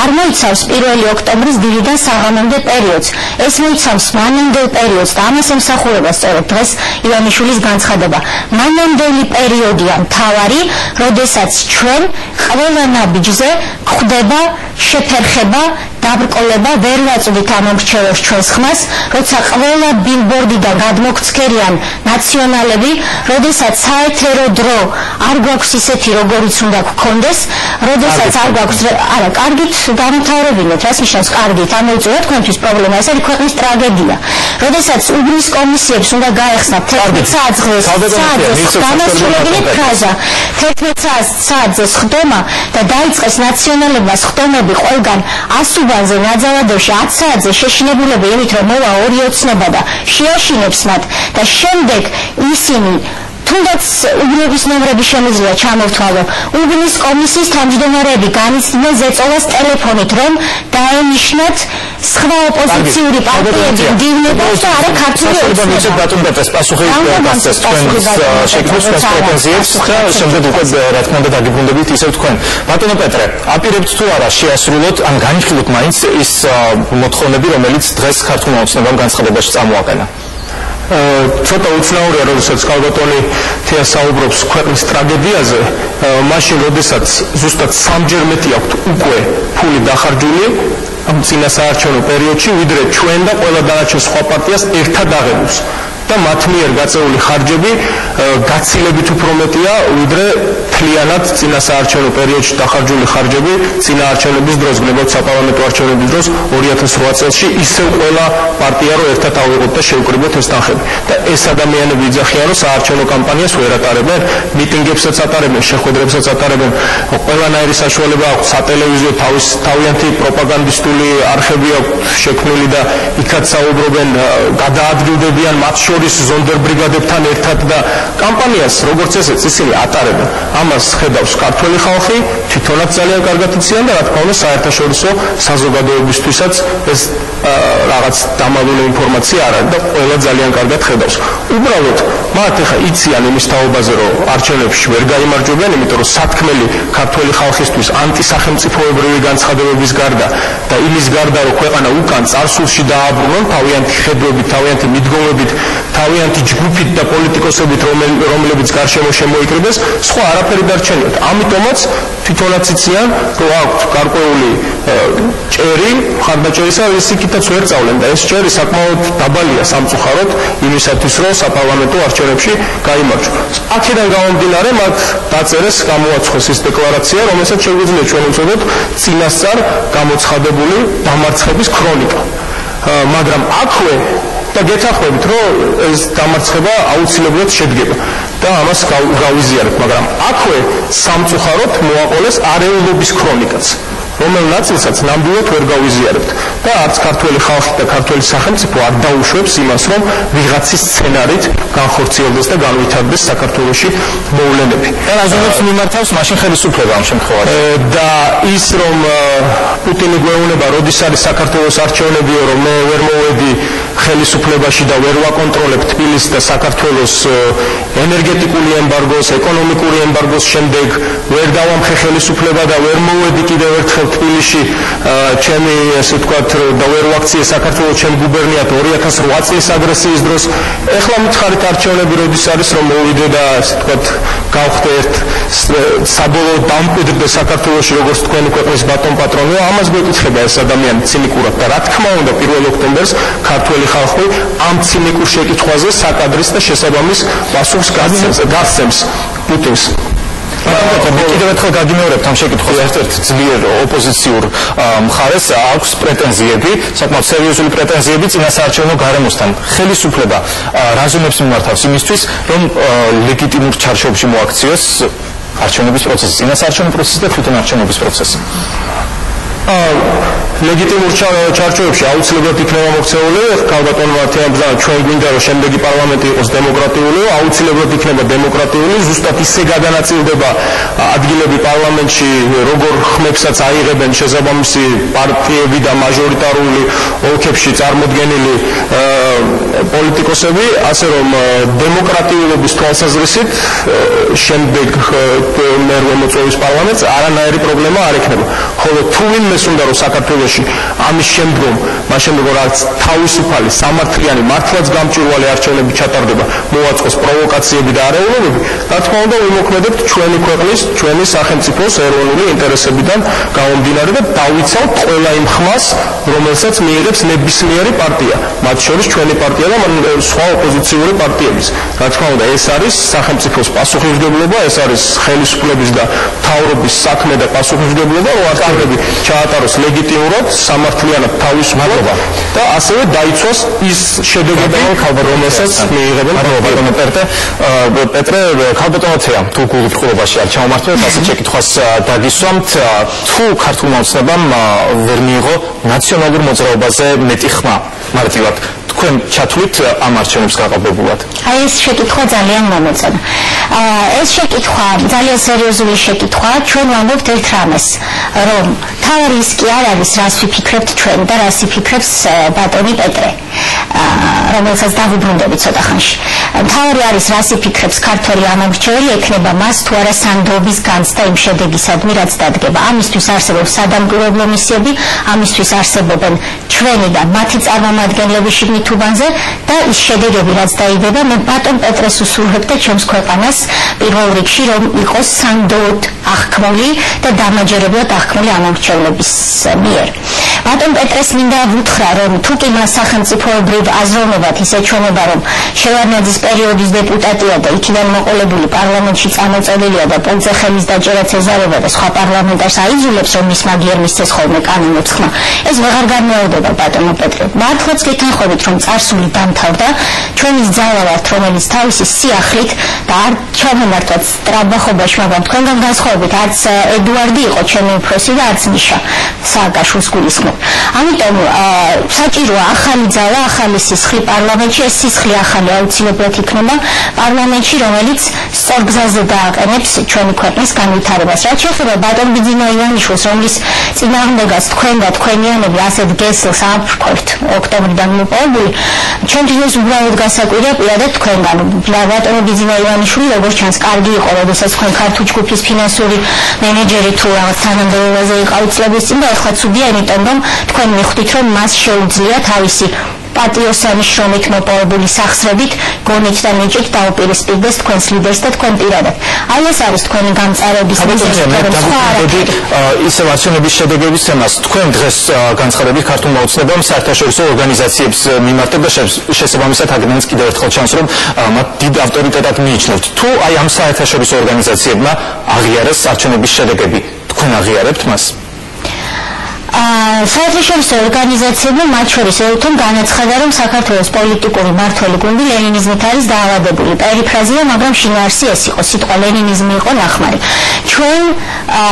არ მოიცავს 1 ოქტომბრის დილიდან საღამომდე პერიოდს. ეს მოიცავს მანამდელ პერიოდს და ამას ემსახურება სწორედ დღეს ივანიშვილის განცხადება. მანამდელი პერიოდია მთავარი, როდესაც ჩვენ ყველა ნაბიჯზე გვხვდება შეფერხება, დაბრკოლება, ვერ ვაწვდით ამ მრჩეველს ჩვენს ხმას, როცა ყველა ბილბორდიდან გადმოგცქერიან ნაციონალები, როდესაც საეთერო დრო არ გვაქვს ისეთი, როგორიც უნდა გქონდეს, როდესაც არ გვაქვს, არა, კარგით გამთავრებინეთ, რას ნიშნავს კარგით, ამოიწურა თქვენთვის პრობლემა, ეს არის ქვეყნის ტრაგედია. როდესაც უბნის კომისიებს უნდა გაეხსნათ 11 საათზე განასრულებინეთ ფრაზა, 11 საათზე სხდომა და დაიწყეს ნაციონალებმა სხდომები ყველგან 100 უბანზე ნაძალადევში 10 საათზე შეშინებულები იმით, რომ მოვა 2 ოცნება და შეაშინებს მათ და შემდეგ ისინი თუნდაც უბნების ნომრები შემიძლია ჩამოვთვალო. უბნის კომისიის თავმჯდომარეები განიცდიდნენ ზეწოლას ტელეფონით, რომ დაენიშნათ სხვა ოპოზიციური პარტიები მდივნებას და არა ქართული ოცნება. ბატონ პეტრეს პასუხი გასცეს თქვენს შეკითხვას პრეტენზიებს და შემდეგ უკვე რა თქმა უნდა დაგიბრუნდებით ისევ თქვენ. ბატონო პეტრე, აპირებთ თუ არა შეასრულოთ ან განიხილოთ მაინც ის მოთხოვნები, რომელიც დღეს ქართულმა ოცნებამ განცხადებაში წამოაყენა? ცოტა უცნაურია, როდესაც კალბატონი თეა საუბრობს ქვეყნის ტრაგედიაზე, მაშინ როდესაც ზუსტად 3-ჯერ მეტი აქვთ უკვე ფული დახარჯული ამ წინასაარჩევნო პერიოდში, ვიდრე ჩვენ და ყველა დანარჩენ სხვა პარტიას ერთად აღებულს. და მათ მიერ გაწეული ხარჯები გაცილებით უფრო მეტია, ვიდრე მთლიანად წინასაარჩევნო პერიოდში დახარჯული ხარჯები წინაარჩევნების დროს, გნებავთ საპარლამენტო არჩევნების დროს 2008 წელს ისევ ყველა პარტია რო ერთად ავიღოთ და შევკრიბოთ ეს თანხები. და ეს ადამიანები იძახიან, რომ საარჩევნო კამპანიას ვერ ატარებენ, მიტინგებსაც ატარებენ, შეხვედრებსაც ატარებენ, ყველანაირი საშუალება აქვს სატელევიზიო თავიანთი პროპაგანდისტული არხები აქვს შექმნილი და იქაც საუბრობენ, გადაადგილდებიან მათ ზონდერ ბრიგადებთან ერთად და კამპანიას როგორც ესეც ისინი ატარებენ. ამას ხედავს ქართველი ხალხი, თვითონაც ძალიან კარგად იციან და რა თქმა უნდა საერთაშორისო საზოგადოებისთვისაც ეს რაღაც დამალული ინფორმაცია არ არის და ყველა ძალიან კარგად ხედავს. უბრალოდ მათ ახლა იციან იმის თაობაზე, რომ არჩევნებში ვერ გაიმარჯვებიან, იმიტომ რომ სათქმელი ქართველი ხალხისთვის ანტისახელმწიფოებრივი განცხადებების გარდა და იმის გარდა, რომ ქვეყანა უკან წარსულში დააბრუნონ თავიანთი ხედვებით, თავიანთი მიდგომებით, თავიანთი ჯგუფით და პოლიტიკოსებით, რომლებიც გარშემო შემოიკრიბეს, სხვა არაფერი დარჩენიათ. ამიტომაც თვითონაც იციან, რომ აქვთ გარკვეული ჭერი, ხარდაჭერისა, ის იქითაც ვერ წავლენ და ეს ჭერი საკმაოდ დაბალია სამწუხაროდ იმისათვის, რომ საპარლამენტო არჩევნებში გაიმარჯვონ. აქედან გამომდინარე, მათ დაწერეს, გამოაცხეს ის დეკლარაცია, რომელსაც შეგვიძლია ჩვენ უწოდოთ წინასწარ გამოცხადებული დამარცხების ქრონიკა. მაგრამ აქვე და გეთანხმებით, რომ ეს დამარცხება აუცილებლად შედგება და ამას გავიზიარებთ, მაგრამ აქვე სამწუხაროდ მოაყოლეს არეულობის ქრონიკაც, რომელ ნაწილსაც ნამდვილად ვერ გავიზიარებთ და არც ქართველი ხალხი და ქართველი სახელმწიფო არ დაუშვებს იმას, რომ ვიღაცის სცენარით განხორციელდეს და განვითარდეს საქართველოში მოვლენები. და რაზომაც მიმართავს მაშინ ხელისუფლება ამ შემთხვევაში. და ის რომ პუტინი გვეუბნება, როდის არის საქართველოს არჩევნებიო, რომ მე ვერ მოვედი ხელისუფლებაში და ვერ ვაკონტროლებ თბილისს და საქართველოს ენერგეტიკული ემბარგოს, ეკონომიკური ემბარგოს შემდეგ ვერ დავამხე ხელისუფლება და ვერ მოვედი კიდევ ერთხელ თბილისში ჩემი, ესე ვთქვათ, და ვერ ვაქციე საქართველოს ჩემ გუბერნიად 2008 წლის აგრესიის დროს. ეხლა მითხარით არჩევნები როდის არის რომ მოვიდე და ასე ვთქვათ გავხდე ერთ საბოლოოდ დამკვიდრდე საქართველოში როგორც თქვენი ქვეყნის ბატონ პატრონი. ამას გვეკითხება ეს ადამიანი ცინიკურად და რა თქმა უნდა 1 ოქტომბერს ქართველი ხალხი ამ ცინიკურ შეკითხვაზე საკადრის და შესაბამის პასუხს გასცემს პუტინს. კიდევ ერთხელ გაგიმეორებთ ამ შეკითხვას ერთ-ერთ ძლიერ ოპოზიციურ მხარეს აქვს პრეტენზიები, საკმაოდ სერიოზული პრეტენზიები წინასაარჩევნო გარემოსთან. ხელისუფლება რაზმებს მიმართავს იმისთვის, რომ ლეგიტიმურ ჩარჩოებში მოაქციოს არჩევნების პროცესი, წინასაარჩევნო პროცესი და თვითონ არჩევნების პროცესი. ლეგიტიმურ ჩარჩოებში აუცილებლად იქნება მოქცეული ქალბატონმა თეამბზა ჩვენ გვინდა რომ შემდეგი პარლამენტი იყოს დემოკრატიული, აუცილებლად იქნება დემოკრატიული, ზუსტად ისე გადანაწილდება ადგილები პარლამენტში, როგორ ხმებსაც აიღებენ შესაბამისი პარტიები და მაჟორიტარული ოლქებში წარმოდგენილი პოლიტიკოსები, ასე რომ დემოკრატიულობის თვალსაზრისით შემდეგ მერვე მოწვევის პარლამენტს არანაირი პრობლემა არ ექნება. ხოლო თუ ვინმეს უნდა რომ საქართველოში ამის შემდგომ, მას შემდგომ რაც თავისუფალი, სამართლიანი, მართლაც გამჭვირვალე არჩევნები ჩატარდება, მოაწყოს პროვოკაციები და არეულობები, რა თქმა უნდა ვიმოქმედებთ ჩვენი ქვეყნის, ჩვენი სახელმწიფოს ეროვნული ინტერესებიდან გამომდინარე და დავიცავთ ყველა იმ ხმას, რომელსაც მიიღებს ნებისმიერი პარტია, მათ შორის ჩვენი პარტია და სხვა ოპოზიციური პარტიების. რა თქმა უნდა, ეს არის სახელმწიფოს პასუხისმგებლობა, ეს არის ხელისუფლების და მთავრობის საქმე და პასუხისმგებლობა, რომ არჩევნები ჩაატაროს ლეგიტიმურად, სამართლიანად თავისუფლად და ასევე დაიცვას ის შედეგები, რომელსაც მიიღებენ ბატონო პეტრე, ქალბატონო თეა, თუ გულუბრყურობაში არ ჩამომართვეთ, ასეთ შეკითხვას დაგისვამთ, თუ ქართულმა ოცნებამ ვერ მიიღო ნაციონალურ მოძრაობაზე მეტი ხმა, მარტივად თქვენ ჩათვლით ამ არჩევნებს გაყალბებულად? აი ეს შეკითხვა ძალიან მომეწონა. ეს შეკითხვა ძალიან სერიოზული შეკითხვაა. ჩვენ ვამბობთ ერთ რამეს, რომ თავი ის კი არ არის, რას ვიფიქრებთ ჩვენ და რას იფიქრებს ბატონი პეტრე, რომელსაც დავუბრუნდები ცოტა ხანში. თავი არის, რას იფიქრებს ქართველი ამომრჩეველი, ექნება მას თუ არა სანდოობის განცდა იმ შედეგისადმი, რაც დადგება. ამისთვის არსებობს სადამკვირვებლო მისიები, ამისთვის არსებობენ ჩვენი და მათი წარმომადგენლები შიგნით უბანზე და ის შედეგები, რაც დაიდება, მე ბატონ პეტრეს უსურვებ და ჩემს ქვეყანას პირველ რიგში, რომ იყოს სანდოოდ აღქმული და დამაჯერებლად აღქმული ამომრჩევლების მიერ. ბატონ პეტრეს მინდა ვუთხრა, რომ თუ კი მას სახელმწიფოებრივ აზროვნებად ის ეჩვენება, რომ შევარდნაძის პერიოდის დეპუტატია და იქიდან მოყოლებული პარლამენტში წამოწოლილია და პოლზე ხელის დაჭერაც ეზარება და სხვა პარლამენტარს აიძულებს, რომ მის მაგიერ მისცეს ხოლმე კანონებს ხმა, ეს ვეღარ განმეორდება ბატონო პეტრე. მართლაც გითანხმებით, რომ წარსული დამთავრდა, ჩვენი ძალა ვართ, რომელიც თავისი სიახლით და არ ჩამომართვაც ტრაბახობაში, მაგრამ თქვენგან განსხვავებით, არც ედუარდი იყო ჩემი უფროსი და არც მიშა სააკაშვილს გულისხმობ. ამიტომ საჭიროა ახალი ძალა, ახალი სისხლი პარლამენტში, ეს სისხლი ახალი აუცილებლად იქნება პარლამენტში, რომელიც სწორ გზაზე დააყენებს ჩვენი ქვეყნის განვითარებას. რაც შეეხება ბატონ ბიძინა ივანიშვილს, რომლის წინააღმდეგაც თქვენ და თქვენიანები ასეთ გესლს აფრქვევთ ოქტომბრიდან მოპოვებული, ჩვენთვის უბრალოდ გასაკვირია პირადად თქვენგან. ბატონ ბიძინა ივანიშვილი, როგორც ჩანს, კარგი იყო, როდესაც თქვენ ქართულ ჯგუფის ფინანსური მენეჯერი თუ რაღაც თანამდებობაზე იყავით წლების წინ და ახლა ცუდია, იმიტომ რომ თქვენ მიხვდით, რომ მას შეუძლია თავისი პატიოსანი შრომით მოპოვებული სახსრებით გონით და ნიჭით დაუპირისპირდეს თქვენს ლიდერს და თქვენ პირადად. აი ეს არის თქვენი გამწარების მიზეზი. ისევ არჩევნების შედეგების თემას თქვენ დღეს განცხადებით ქართულმა ოცნებამ საერთაშორისო ორგანიზაციებს მიმართებ და შესაბამისად აგრეთვე კიდევ ერთხელ ჩანს, რომ მათ დიდ ავტორიტეტად მიიჩნევთ. თუ აი ამ საერთაშორისო ორგანიზაციებმა აღიარეს არჩევნების შედეგები, თქვენ აღიარებთ მას? საერთაშორისო ორგანიზაციებმა მათ შორის ეუთომ განაცხადა, რომ საქართველოს პოლიტიკური მმართველი გუნდი ლენინიზმით არის დაავადებული. პერიფრაზია, მაგრამ შინაარსი ეს იყო, სიტყვა ლენინიზმი იყო ნახმარი. ჩვენ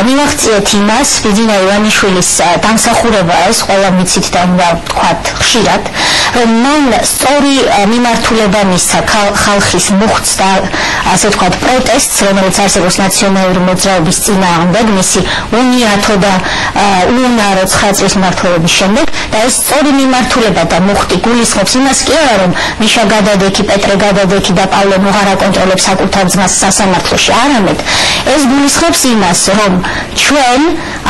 მივახციეთ იმას, ბიძინა ივანიშვილის დამსახურება ეს ყველა ვიცით და უნდა ვთქვათ ხშირად, რომ მან სწორი მიმართულება მისცა ხალხის მუხტს და ასე ვთქვათ პროტესტს, რომელიც არსებობს ნაციონალური მოძრაობის წინააღმდეგ, მისი უნიათო და უუნარო 2009 წლის მმართველობის შემდეგ და ეს სწორი მიმართულება და მუხტი გულისხმობს იმას კი არა რომ მიშა გადადექი, პეტრე გადადექი და პავლე ნუღარ აკონტროლებს საკუთარ ძმას სასამართლოში, არამედ ეს გულისხმობს იმას რომ ჩვენ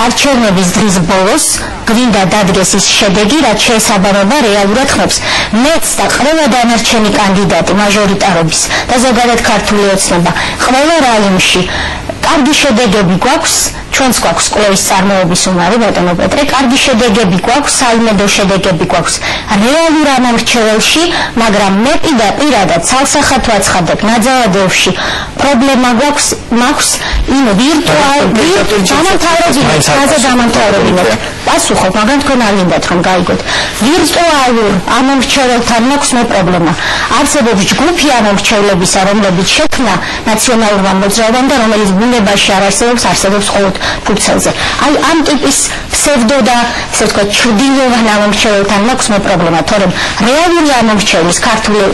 არჩევნების დღის ბოლოს გვინდა დადგეს ის შედეგი, რაც შეესაბამება რეალურად ხმებს მეც და ყველა დანარჩენი კანდიდატი მაჟორიტარობის და ზოგადად ქართული ოცნება ყველა რაიონში კარგი შედეგები გვაქვს, ჩვენც გვაქვს კვლევის წარმოების უნარი ბატონო პეტრე, კარგი შედეგები გვაქვს, საიმედო შედეგები გვაქვს რეალურ ამორჩეველში, მაგრამ მე პირადად ცალსახად ვაცხადებ, ნაძალადეებში პრობლემა მაქვს იმ დამამთავრებინეთ. პასუხობ, მაგრამ თქვენ არ გინდათ რომ გაიგოთ. ვირტუალურ ამორჩეველთან მაქვს მე პრობლემა. არსებობს ჯგუფი ამორჩევლებისა, რომლებიც შექმნა ნაციონალურმა მოძრაობამ და რომელიც ბუნებაში არ არსებობს ყოველ ფურცელზე. აი ამ ტიპის ფსევდო და ესე ვთქვათ ჩრდილოვან ამორჩეველთან მაქვს მე პრობლემა, თორემ რეალური ამორჩევლის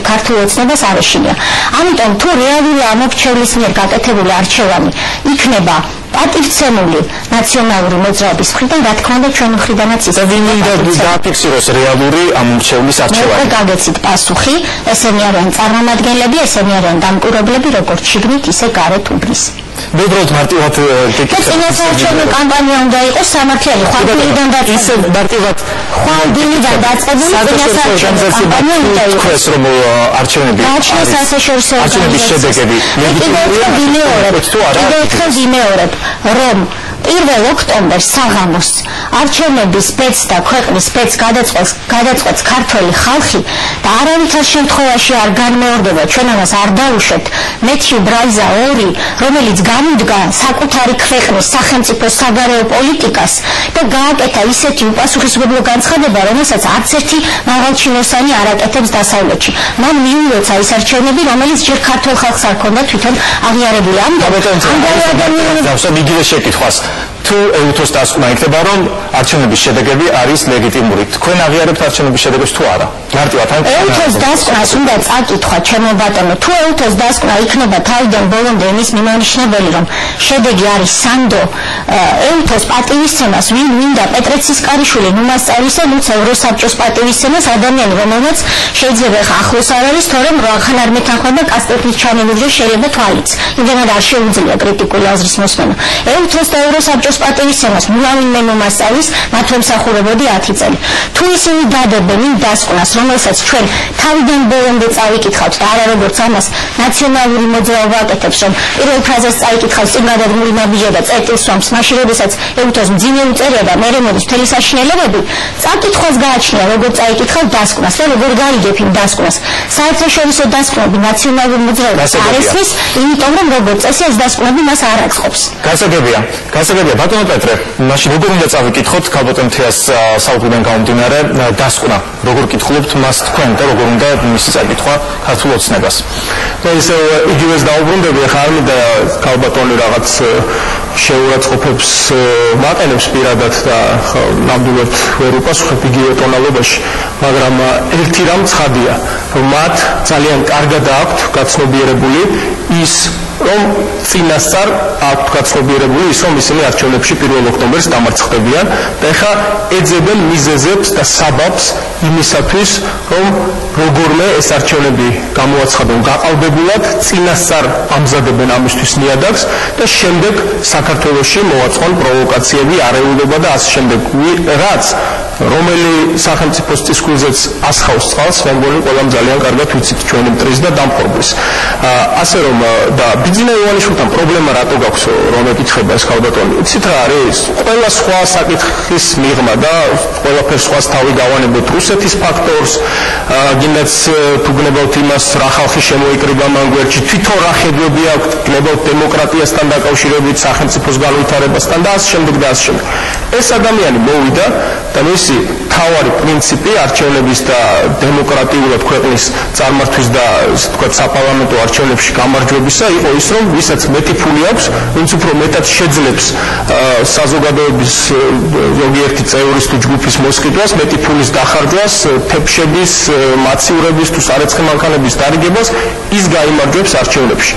ქართული ოცნებას არ ეშინია. ამიტომ თუ რეალური ამორჩევლის მიერ გაკეთებული არჩევანი იქნება პატივცემული ნაციონალური მოძრაობის მხრიდან, რა თქმა უნდა ჩვენ მხრიდანაც ის დააფიქსიროს რეალური ამორჩევლის არჩევანი. მე გაგეცით პასუხი, ესენი არიან წარმომადგენლები, ესენი არიან დამკვირვებლები, როგორც შიგნით, ისე გარეთ უბნის. Უბრალოდ მარტივად წინასაარჩევნო კამპანია უნდა იყოს სამართლიანი, ხვალდილიდან დაწყებული წინასაარჩევნო კამპანია უნდა იყოს. რომ არჩევნები არჩევნების შედეგები ვიმეორებ, რომ 1 ოქტომბერს საღამოს არჩევნების სპეც და ქვეყნის სპეც გადაწყვეტს ქართველი ხალხი და არავითარ შემთხვევაში არ განმეორდება, ჩვენ ამას არ დაუშვებთ. მეთიუ ბრაიზა 2, რომელიც გამიდგა საკუთარი ქვეყნის სახელმწიფო საგარეო პოლიტიკას და გააკეთა ისეთი უპასუხისმგებლო განცხადება, რომელსაც არც ერთი მაღალჩინოსანი არ აკეთებს დასავლეთში. მან მიულოცა ის არჩევნები, რომელიც ჯერ ქართულ ხალხს არ ჰქონდა თვითონ აღიარებული. ამიტომ იგივე შეკითხვას თუ ეუთოს დასკვნა იქნება რომ არჩევნების შედეგები არის ლეგიტიმური. თქვენ აღიარებთ არჩევნების შედეგებს თუ არა? მარტივად ეუთოს დასკვნას უნდა წაკითხვა ჩემო ბატონო. თუ ეუთოს დასკვნა იქნება თავიდან ბოლომდე იმის მიმონიშნებელი რომ შედეგი არის სანდო, ეუთოს პატივისცემას ვინდა პეტრე ცისკარიშვილი ნუმასწავლისა, ნუც ევროსაბჭოს პატივისცემას ადამიანი, რომელმაც შეიძლება ხა ახლოს არ არის, თორემ ხან არ მეთანხმება კასტეთის ჩანელურზე შეიძლება თვალიც. იმდენად არ შეუძლია კრიტიკული აზრის მოსმენა. ეუთოს და ევროსაბჭოს პატივისცემას მულავინმე ნუმასწავლის მათ ემსახურებოდი 10 წელი. თუ ისინი დადებენ იმ დასკვნას, რომელსაც ჩვენ თავიდან ბოლომდე წავიკითხავთ და არა როგორც ამას ნაციონალური მოძრაობა აკეთებს, რომ პირველ ფრაზას წაიკითხავს წინ გადადგმული ნაბიჯა და წერტილს სვამს, მაშინ როდესაც ეუთოს მძიმე უწერია და მერე მოდის მთელი საშინელებები, წაკითხვას გააჩნია როგორ წაიკითხავთ დასკვნას და როგორ გაიგებ იმ დასკვნას. საერთაშორისო დასკვნები ნაციონალური მოძრაობა არ ესმის, იმიტომ რომ როგორც წესი ეს დასკვნები მას არ აწყობს. გასაგებია, ბატონო პეტრე, მაშინ როგორ უნდა წავიკითხოთ ქალბატონ თეას საუბრიდან გამომდინარე დასკვნა, როგორ კითხულობთ მას თქვენ და როგორ უნდა მისი წაკითხვა ქართულ ოცნებას? ისე იგივეს დაუბრუნდები, ახლა არ მინდა ქალბატონი რაღაც შეურაცხყოფებს მაყენებს პირადად და ნამდვილად ვერ უპასუხებ იგივე ტონალობაში, მაგრამ ერთი რამ ცხადია, რომ მათ ძალიან კარგად აქვთ გაცნობიერებული ის რომ წინასწარ აქვთ გაცნობიერებული ის რომ ისინი არჩევნებში 1 ოქტომბერს დამარცხდებიან და ეხლა ეძებენ მიზეზებს და საბაბს იმისათვის რომ როგორმე ეს არჩევნები გამოაცხადონ გაყალბებულად, წინასწარ ამზადებენ ამისთვის ნიადაგს და შემდეგ საქართველოში მოაწყონ პროვოკაციები, არეულობა და ასე შემდეგ, რაც რომელი სახელმწიფოს წისქვილზეც ასხავს წყალს, მე მგონი ყველამ ძალიან კარგად ვიცით ჩვენი მტრის და დამხობის. ასე რომ და ბიძინა ივანიშვილთან პრობლემა რატო გაქვს რომ ეკითხება ეს ქალბატონი? იცით რა არის? ყველა სხვა საკითხის მიღმა და ყველაფერს სხვას თავი გავანებოთ რუსეთის ფაქტორს, გინდაც თუ გნებავთ იმას რა ხალხი შემოიკრიბა მან გვერდში, თვითონ რა ხედვები აქვს, გნებავთ დემოკრატიასთან დაკავშირებით, სახელმწიფოს განვითარებასთან და ასე შემდეგ და ასე შემდეგ. ეს ადამიანი მოვიდა და მისი თავარი პრინციპი არჩევნების და დემოკრატიულად ქვეყნის წარმართვის და ისე თქვა საპარლამენტო არჩევნებში გამარჯვებისა იყო ის რომ ვისაც მეტი ფული აქვს, ვინც უფრო მეტად შეძლებს საზოგადოების ზოგიერთი წევრის თუ ჯგუფის მოსყიდვას, მეტი ფულის დახარჯვას, თეფშების, მაცივრების თუ სარეცხი მანქანების დარიგებას, ის გაიმარჯვებს არჩევნებში.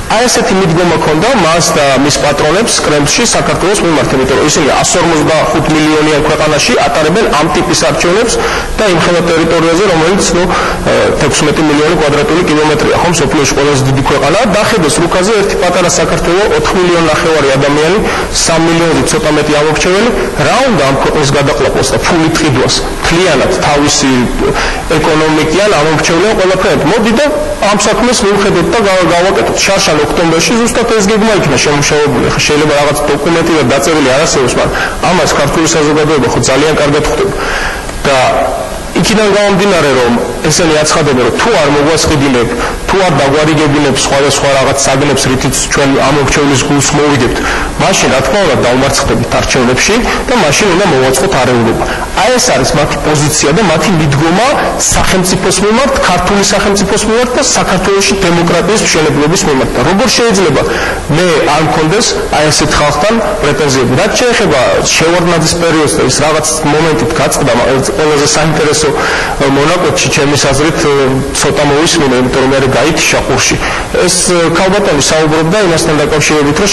აი ესეთი მიდგომა ქონდა მას და მის პატრონებს კრემლში საქართველოს მიმართ, იმიტომ რომ ისინი 145 მილიონიან ქვეყანაში ატარებენ ამ ტიპის არჩევნებს და იმ ხელა ტერიტორიაზე, რომელიც 16 მილიონი კვადრატული კილომეტრია, ხომ სოფლიოში ყველაზე დიდი ქვეყანაა, დახედოს რუკაზე ერთი პატარა საქართველო 4 მილიონი ნახევარი ადამიანი, 3 მილიონი ცოტა მეტი ამორჩეველი, რა უნდა ამ ქვეყნის გადაყლაპოს და ფულით ყიდვას, მთლიანად თავისი ეკონომიკიან ამორჩევლიან ყველაფერად. მოდი და ამ საქმეს მივხედოთ და გავაკეთოთ. შარშან ოქტომბერში ზუსტად ეს გეგმა იქნა შემუშავებული. ხა შეიძლება რაღაც დოკუმენტი და დაწერილი არ არსებობს, მაგრამ ამას ქართული საზოგადოება ხო ძალიან კარგად ხვდება. და იქიდან გამომდინარე, რომ ესენი აცხადებენ, რომ თუ არ მოგვასყიდინებ, თუ არ დაგვარიგებინებს სხვადასხვა რაღაც საგნებს, რითიც ჩვენ ამორჩევლის გულს მოვიგებთ, მაშინ რა თქმა უნდა დავმარცხდებით არჩევნებში და მაშინ უნდა მოვაწყოთ არეულობა. აი ეს არის მათი პოზიცია და მათი მიდგომა სახელმწიფოს მიმართ, ქართული სახელმწიფოს მიმართ და საქართველოში დემოკრატიის მშენებლობის მიმართ. და როგორ შეიძლება მე არ მქონდეს აი ესეთ ხალხთან პრეტენზიები? რაც შეეხება შევარდნაძის პერიოდს და ის რაღაც მომენტით გაწყდა ყველაზე საინტერესო მონაკვეთში ჩემის აზრით ცოტა მოვისმინე, იმიტომ რომ მე გაითიშა ყურში. ეს ქალბატონი საუბრობდა იმასთან დაკავშირებით, რომ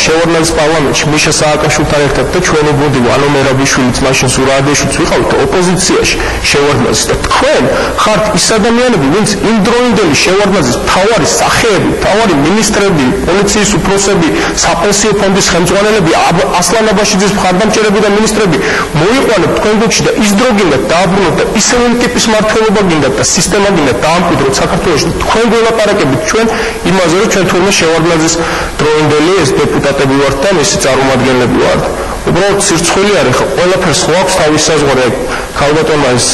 შევარდნაძის პარლამენტში მიშა სააკაშვილთან ერთად და ჩვენი ბოდი ანუ მერაბიშვილიც მაშინ სურაადეშვილიც ვიყავით ოპოზიციაში შევარდნაძის და თქვენ ხართ ის ადამიანები, ვინც იმდროინდელი შევარდნაძის მთავარი სახეები, მთავარი მინისტრები, პოლიციის უფროსები, საპენსიო ფონდის ხელმძღვანელები, ასლან აბაშიძის მხარდამჭერები და მინისტრები მოიყვანეთ თქვენ გუჩი და ის დრო გინდათ დააბრუნოთ და ისევ ტიპის მართლობა გინდათ და სისტემა გინდათ დაამკვიდროთ საქართველოში. თქვენ გველაპარაკებით ჩვენ იმაზე, რომ ჩვენ თურმე შევარდნაძის დროინდელი ეს დეპუტატები ვართ და მისი წარმომადგენლები ვართ. უბრალოდ სირცხვილი არის, ხო ყველაფერს ხო აქვს თავის საზღვარი. ქალბატონმა ეს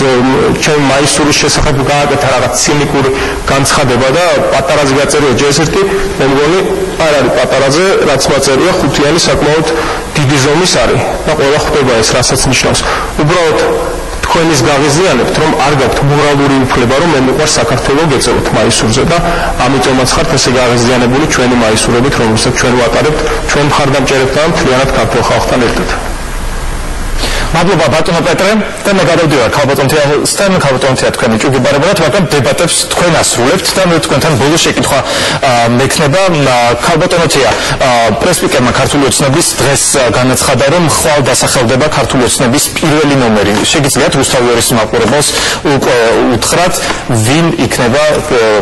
ჩემ მაისურის შესახებ გააკეთა რაღაც ცინიკური განცხადება და პატარაზე გაწერია ჯესერტი, მე მგონი არ არის პატარაზე, რაც მაწერია ხუთიანი საკმაოდ დიდი ზომის არის და ყველა ხვდება ეს რასაც ნიშნავს. უბრალოდ თქვენის გაღიზიანებთ, რომ არ გაქვთ მორალური უფლება, რომ მე მიყვარს საქართველო გეწევოთ მაისურზე და ამიტომაც ხართ ესე გაღიზიანებული ჩვენი მაისურებით, რომელსაც ჩვენ ვატარებთ ჩვენ მხარდამჭერებთან და მთლიანად ქართულ ხალხთან ერთად. მადლობა ბატონო პეტრე და მე გადავდივარ ქალბატონთან, ქალბატონთან თქვენი ჭუგებარებად, მაგრამ დებატებს თქვენ ასრულებთ და მე თქვენთან ბოლოს შეკითხვა მექნება. ქალბატონოთია, პრესპიკერმა ქართული ოცნების დღეს განაცხადა, რომ ხვალ დასახელდება ქართული ოცნების პირველი ნომერი. შეგიძლიათ რუსთავიორის მაყურებელს უთხრათ, ვინ იქნება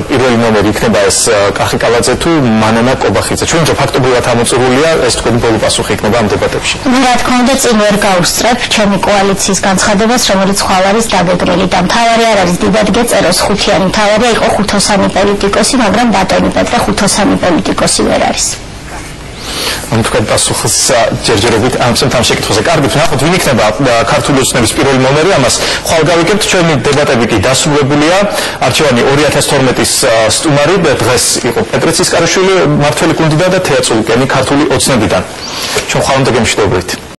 პირველი ნომერი? იქნება ეს კახი კალაძე თუ მანანა კობახიძე? ჩვენ ჯერ ფაქტობრივად ამოწურულია ეს თქვენი ბოლო პასუხი იქნება ამ დებატებში. მე რა თქმა უნდა წინ ვერ გავუსწრებ ჩემი კოალიციის განცხადებას, რომელიც ხვალ არის დაგეგმილი და მთავარი არ არის დიდად გეწეროს ხუთიანი, მთავარია იყო 5-3 პოლიტიკოსი, მაგრამ ბატონი პეტრე 5-3 პოლიტიკოსი ვერ არის. თქვენ პასუხს ჯერჯერობით ამ შეკითხვაზე კარგით ვნახოთ, ვინ იქნება ქართული ოცნების პირველი ნომერი, ამას ხვალ გავიგებთ. ჩვენი დებატები კი დასრულებულია. არჩევანი 2012-ის სტუმარი დღეს იყო პეტრე ცისკარიშვილი, მმართველი გუნდიდან და თეა წულუკიანი ქართული ოცნებიდან. ჩვენ ხვალამდე გემშვიდობებით.